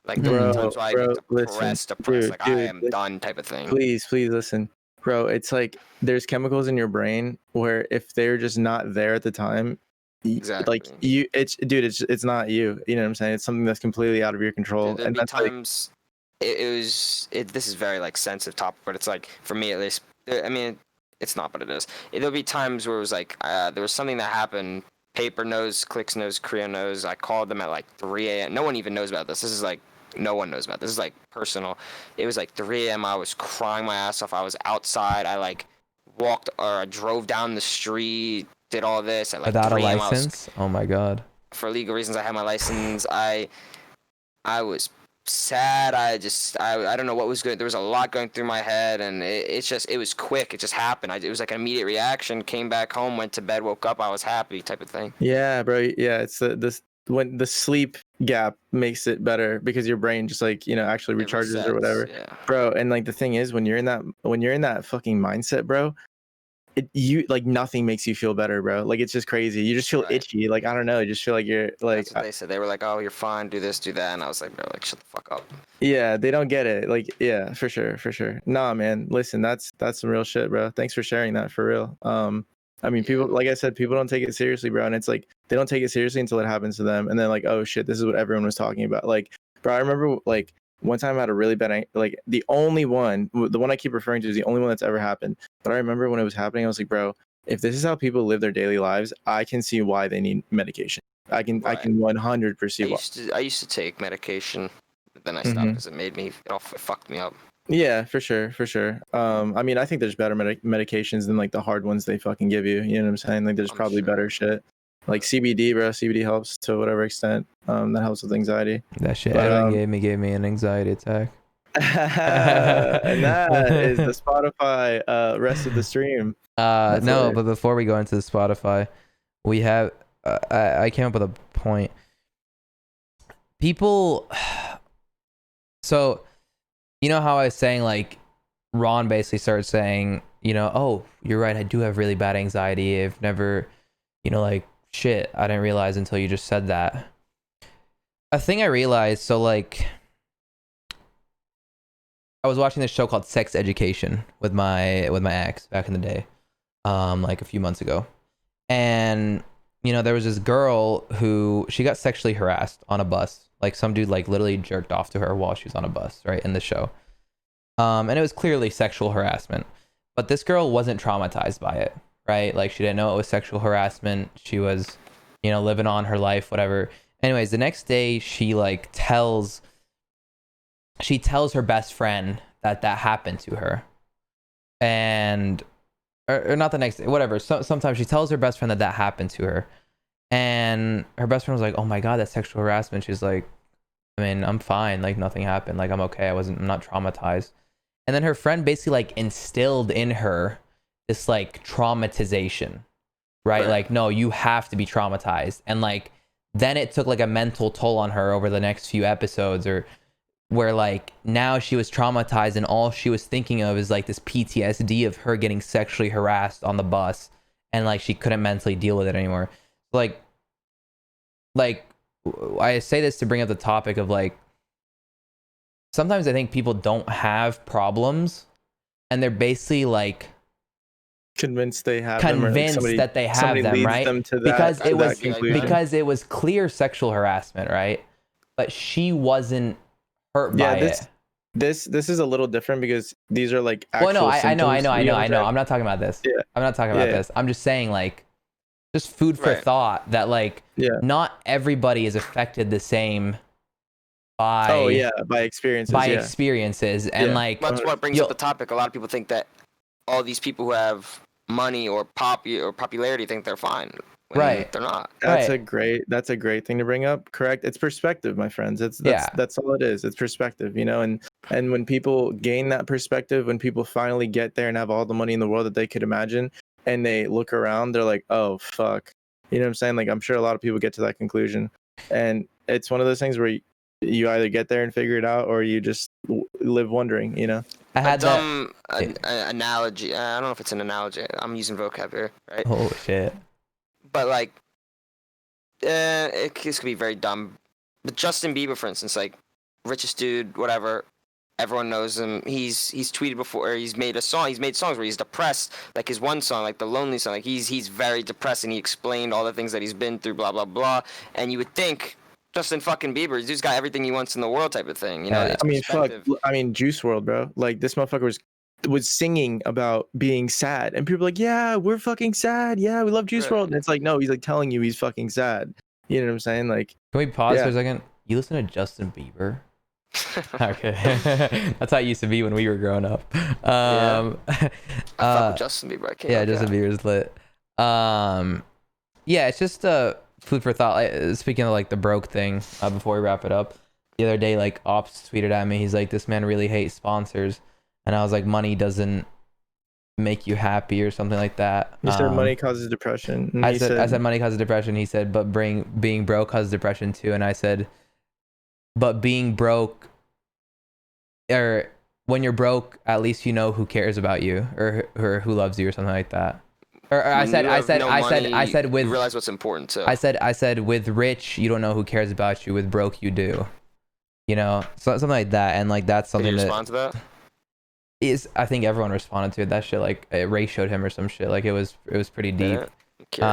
Like there'll be times where I get depressed, dude, like I am done type of thing. Please listen, bro. It's like there's chemicals in your brain where if they're just not there at the time, Exactly. like it's not you. You know what I'm saying? It's something that's completely out of your control. There'd And be that's times this is very like sensitive topic, but it's like for me at least. I mean, it's not, but it is. There'll be times where it was like there was something that happened. Paper knows, Clicks knows, Creo knows. I called them at like 3 a.m. No one even knows about this. This is like no one knows about this. This is like personal. It was like 3 a.m. I was crying my ass off. I was outside. I like walked or I drove down the street, did all this at like Without a 3 a.m. license? Oh my God. For legal reasons, I had my license. I was sad. I don't know what was good. There was a lot going through my head, and it was quick. It just happened. It was like an immediate reaction. Came back home, went to bed, woke up. I was happy, type of thing. Yeah, bro. Yeah, it's this when the sleep gap makes it better because your brain just like actually recharges or whatever, bro. And like the thing is, when you're in that fucking mindset, bro, you like nothing makes you feel better, bro. Like it's just crazy. You just feel itchy. Like I don't know. You just feel like you're like. That's what they said. They were like, "Oh, you're fine. Do this, do that," and I was like, "Bro, like shut the fuck up." Yeah, they don't get it. Like, yeah, for sure. Nah, man. Listen, that's some real shit, bro. Thanks for sharing that for real. I mean, people, like I said, people don't take it seriously, bro. And it's like they don't take it seriously until it happens to them, and then like, oh shit, this is what everyone was talking about. Like, bro, I remember like one time I had a really bad, like the one I keep referring to is the only one that's ever happened. But I remember when it was happening, I was like, bro, if this is how people live their daily lives, I can see why they need medication. I can 100% I used to take medication, but then I stopped Mhm. because it fucked me up. Yeah, for sure. I mean, I think there's better medications than like the hard ones they fucking give you. You know what I'm saying? Like, there's I'm probably sure. better shit. Like CBD, bro. CBD helps to whatever extent. That helps with anxiety. That shit But, Evan gave me an anxiety attack. and that is the Spotify rest of the stream. That's No, hilarious. but before we go into the Spotify, we have I came up with a point. People, so you know how I was saying, like, Ron basically started saying, you know, oh, you're right, I do have really bad anxiety. I've never, you know, like, shit, I didn't realize until you just said that. A thing I realized, so like, I was watching this show called Sex Education with my ex back in the day, like a few months ago, and you know, there was this girl who she got sexually harassed on a bus. Like, some dude like literally jerked off to her while she was on a bus, right, in the show. And it was clearly sexual harassment, but this girl wasn't traumatized by it, right? Like, she didn't know it was sexual harassment. She was, you know, living on her life, whatever. Anyways, the next day she like tells her best friend that happened to her, and or not the next day, whatever. So sometimes she tells her best friend that happened to her, and her best friend was like, oh my god, that's sexual harassment. She's like, I mean, I'm fine, like nothing happened, like I'm okay, I'm not traumatized. And then her friend basically like instilled in her this like traumatization, right? Like, no, you have to be traumatized. And like, then it took like a mental toll on her over the next few episodes, or where like now she was traumatized and all she was thinking of is like this PTSD of her getting sexually harassed on the bus, and like she couldn't mentally deal with it anymore. Like I say this to bring up the topic of like, sometimes I think people don't have problems and they're basically like convinced they have that they have them, right? Them to that, because to it was conclusion. because it was clear sexual harassment, right? But she wasn't hurt by it. This is a little different because these are like actual Well, no, I know. symptoms, you know what I'm saying? I'm not talking about this. Yeah. I'm not talking about this. I'm just saying, like, just food for thought that like, not everybody is affected the same by by experiences. And like, That's what brings up the topic. A lot of people think that all these people who have money or popularity think they're fine. Right. They're not. That's a great thing to bring up. Correct. It's perspective, my friends. That's all it is. It's perspective, you know, and when people gain that perspective, when people finally get there and have all the money in the world that they could imagine, and they look around, they're like, oh fuck. You know what I'm saying? Like, I'm sure a lot of people get to that conclusion. And it's one of those things where you either get there and figure it out, or you just live wondering, you know? I had a dumb analogy. I don't know if it's an analogy. I'm using vocab here, right? Oh shit. But like, this could be very dumb. But Justin Bieber, for instance, like, richest dude, whatever. Everyone knows him. He's tweeted before. Or he's made songs where he's depressed. Like his one song, like the Lonely song. Like he's very depressed, and he explained all the things that he's been through. Blah blah blah. And you would think Justin fucking Bieber, he's got everything he wants in the world, type of thing. You know? I mean, fuck. I mean, Juice WRLD, bro. Like, this motherfucker was singing about being sad, and people are like, yeah, we're fucking sad. Yeah, we love Juice WRLD. And it's like, no, he's like telling you he's fucking sad. You know what I'm saying? Like, can we pause for a second? You listen to Justin Bieber? Okay. That's how it used to be when we were growing up. I fuck with Justin Bieber. Justin Bieber's lit. Yeah, it's just food for thought. Like, speaking of like the broke thing, before we wrap it up, the other day, like, Ops tweeted at me. He's like, this man really hates sponsors, and I was like, money doesn't make you happy or something like that. He said money causes depression. I said money causes depression. He said, but being broke causes depression too. And I said, but being broke, or when you're broke, at least you know who cares about you, or who loves you, or something like that. Or I said with, you realize what's important too. I said with rich, you don't know who cares about you. With broke, you do. You know, so something like that. And like, that's something Did you respond to that? I think everyone responded to it. That shit, like, Ray showed him or some shit. Like, it was pretty deep. Keep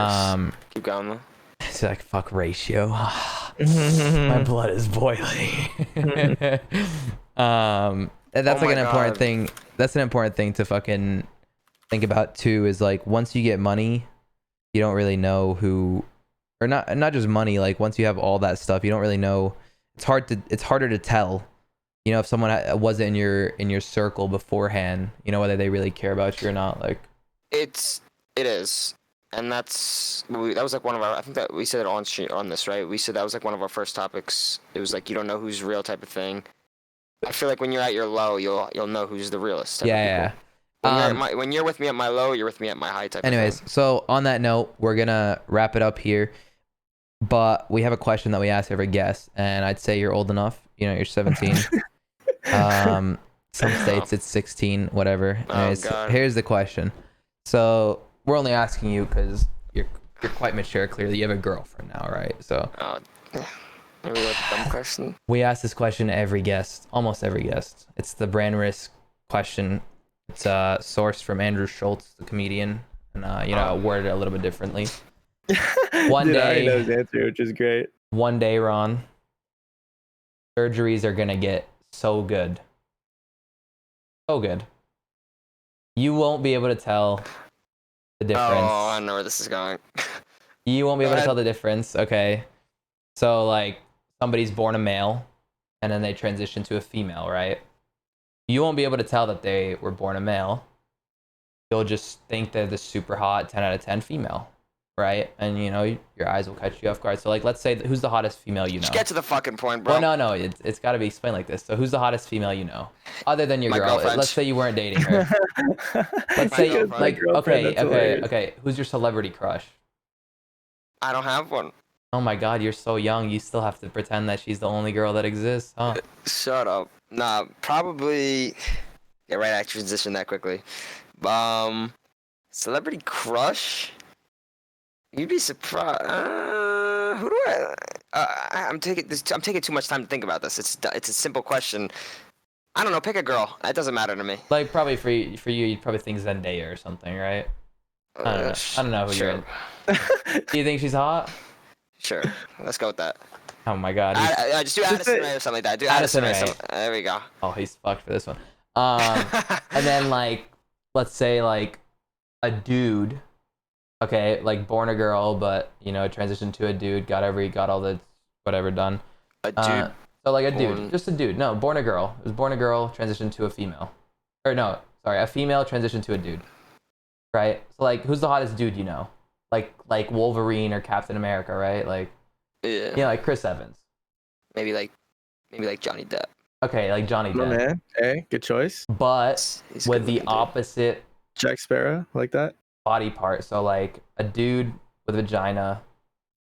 going though. It's like, fuck ratio. My blood is boiling. That's like an important thing. That's an important thing to fucking think about too, is like once you get money, you don't really know who, or not just money, like once you have all that stuff, you don't really know. It's harder to tell, you know, if someone wasn't in your circle beforehand, you know, whether they really care about you or not. Like it is. And that was like one of our, I think that we said it on this, right? We said that was like one of our first topics. It was like, you don't know who's real type of thing. I feel like when you're at your low, you'll know who's the realist type of people. When you're with me at my low, you're with me at my high type of thing. So on that note, we're gonna wrap it up here. But we have a question that we ask every guest, and I'd say you're old enough. You know, you're 17. Some states it's 16, whatever. Anyways, here's the question. So we're only asking you because you're quite mature. Clearly, you have a girlfriend now, right? So. Maybe that's a dumb question. We ask this question to every guest, almost every guest. It's the brand risk question. It's sourced from Andrew Schultz, the comedian, and you know, worded it a little bit differently. One day, I already know his answer, which is great. One day, Ron, surgeries are gonna get so good, so good. You won't be able to tell the difference. Oh, I know where this is going. You won't be able to tell the difference. Okay, so like somebody's born a male, and then they transition to a female, right? You won't be able to tell that they were born a male. You'll just think they're the super hot 10 out of 10 female, right? And you know, your eyes will catch you off guard. So like, let's say who's the hottest female you know? Just get to the fucking point, bro. Well, no, it's got to be explained like this. So who's the hottest female you know, other than your girl? Let's say you weren't dating her. Let's say like okay. Who's your celebrity crush? I don't have one. Oh my God, you're so young. You still have to pretend that she's the only girl that exists, huh? Shut up. Nah, probably. Yeah, right. I transitioned that quickly. Celebrity crush? You'd be surprised. Who do I'm taking too much time to think about this. It's a simple question. I don't know. Pick a girl. It doesn't matter to me. Like probably for you, you'd probably think Zendaya or something, right? I don't know who you're in. Do you think she's hot? Sure. Let's go with that. Oh my God. I just do Addison Rae or something like that. Do Addison Rae. There we go. Oh, he's fucked for this one. And then like, let's say like a dude, okay, like born a girl, but you know, transitioned to a dude, got all the whatever done. A dude. So like a dude, just a dude. No, born a girl. It was born a girl, transitioned to a female. Or no, sorry, a female transitioned to a dude. Right? So like, who's the hottest dude you know? Like Wolverine or Captain America, right? Like, yeah, like Chris Evans. Maybe like Johnny Depp. Okay, like Johnny Depp. Oh, man. Hey, good choice. But with the opposite Jack Sparrow, like that body part. So like a dude with a vagina,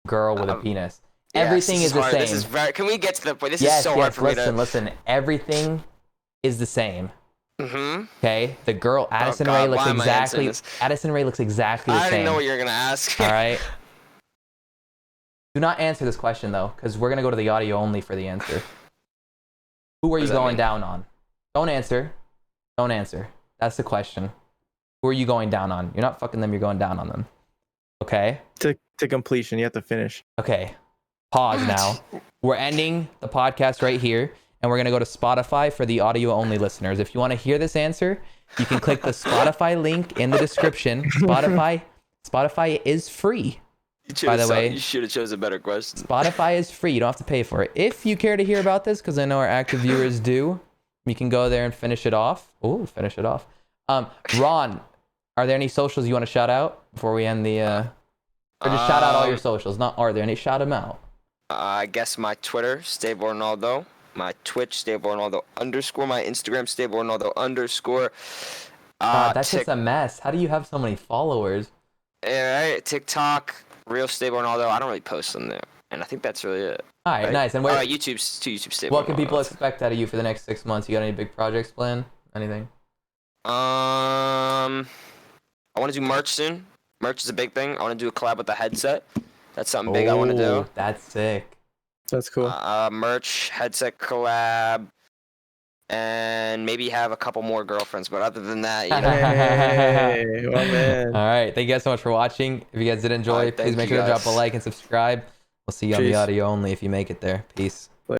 girl with a penis. Everything is the same. This is very. Can we get to the point? This is so hard for me to. Listen. Everything is the same. Mm-hmm. Okay, the girl Addison Rae looks exactly the same. I didn't know what you were gonna ask. All right. Do not answer this question though, because we're gonna go to the audio only for the answer. Who are you going down on? Don't answer. That's the question. Who are you going down on? You're not fucking them. You're going down on them. Okay. To completion, you have to finish. Okay. Pause now. We're ending the podcast right here. And we're going to go to Spotify for the audio only listeners. If you want to hear this answer, you can click the Spotify link in the description. Spotify is free. By the way, you should have chosen a better question. Spotify is free. You don't have to pay for it. If you care to hear about this, because I know our active viewers do, you can go there and finish it off. Ooh, finish it off. Ron, are there any socials you want to shout out before we end the... Or just shout out all your socials. Not are there any? Shout them out. I guess my Twitter, Stable Ronaldo. My Twitch, Stable Ronaldo _. My Instagram, Stable Ronaldo _. That's just a mess. How do you have so many followers? Right, TikTok, Real Stable Ronaldo. I don't really post on there, and I think that's really it. All right, nice. And YouTube Stable. What can people expect out of you for the next 6 months? You got any big projects planned? Anything? I want to do merch soon. Merch is a big thing. I want to do a collab with the headset. That's something big I want to do. That's sick. That's cool. Merch, headset collab, and maybe have a couple more girlfriends. But other than that, you know. Hey, well, man. All right. Thank you guys so much for watching. If you guys did enjoy, please make sure to drop a like and subscribe. We'll see you on the Peace. audio only if you make it there. Peace.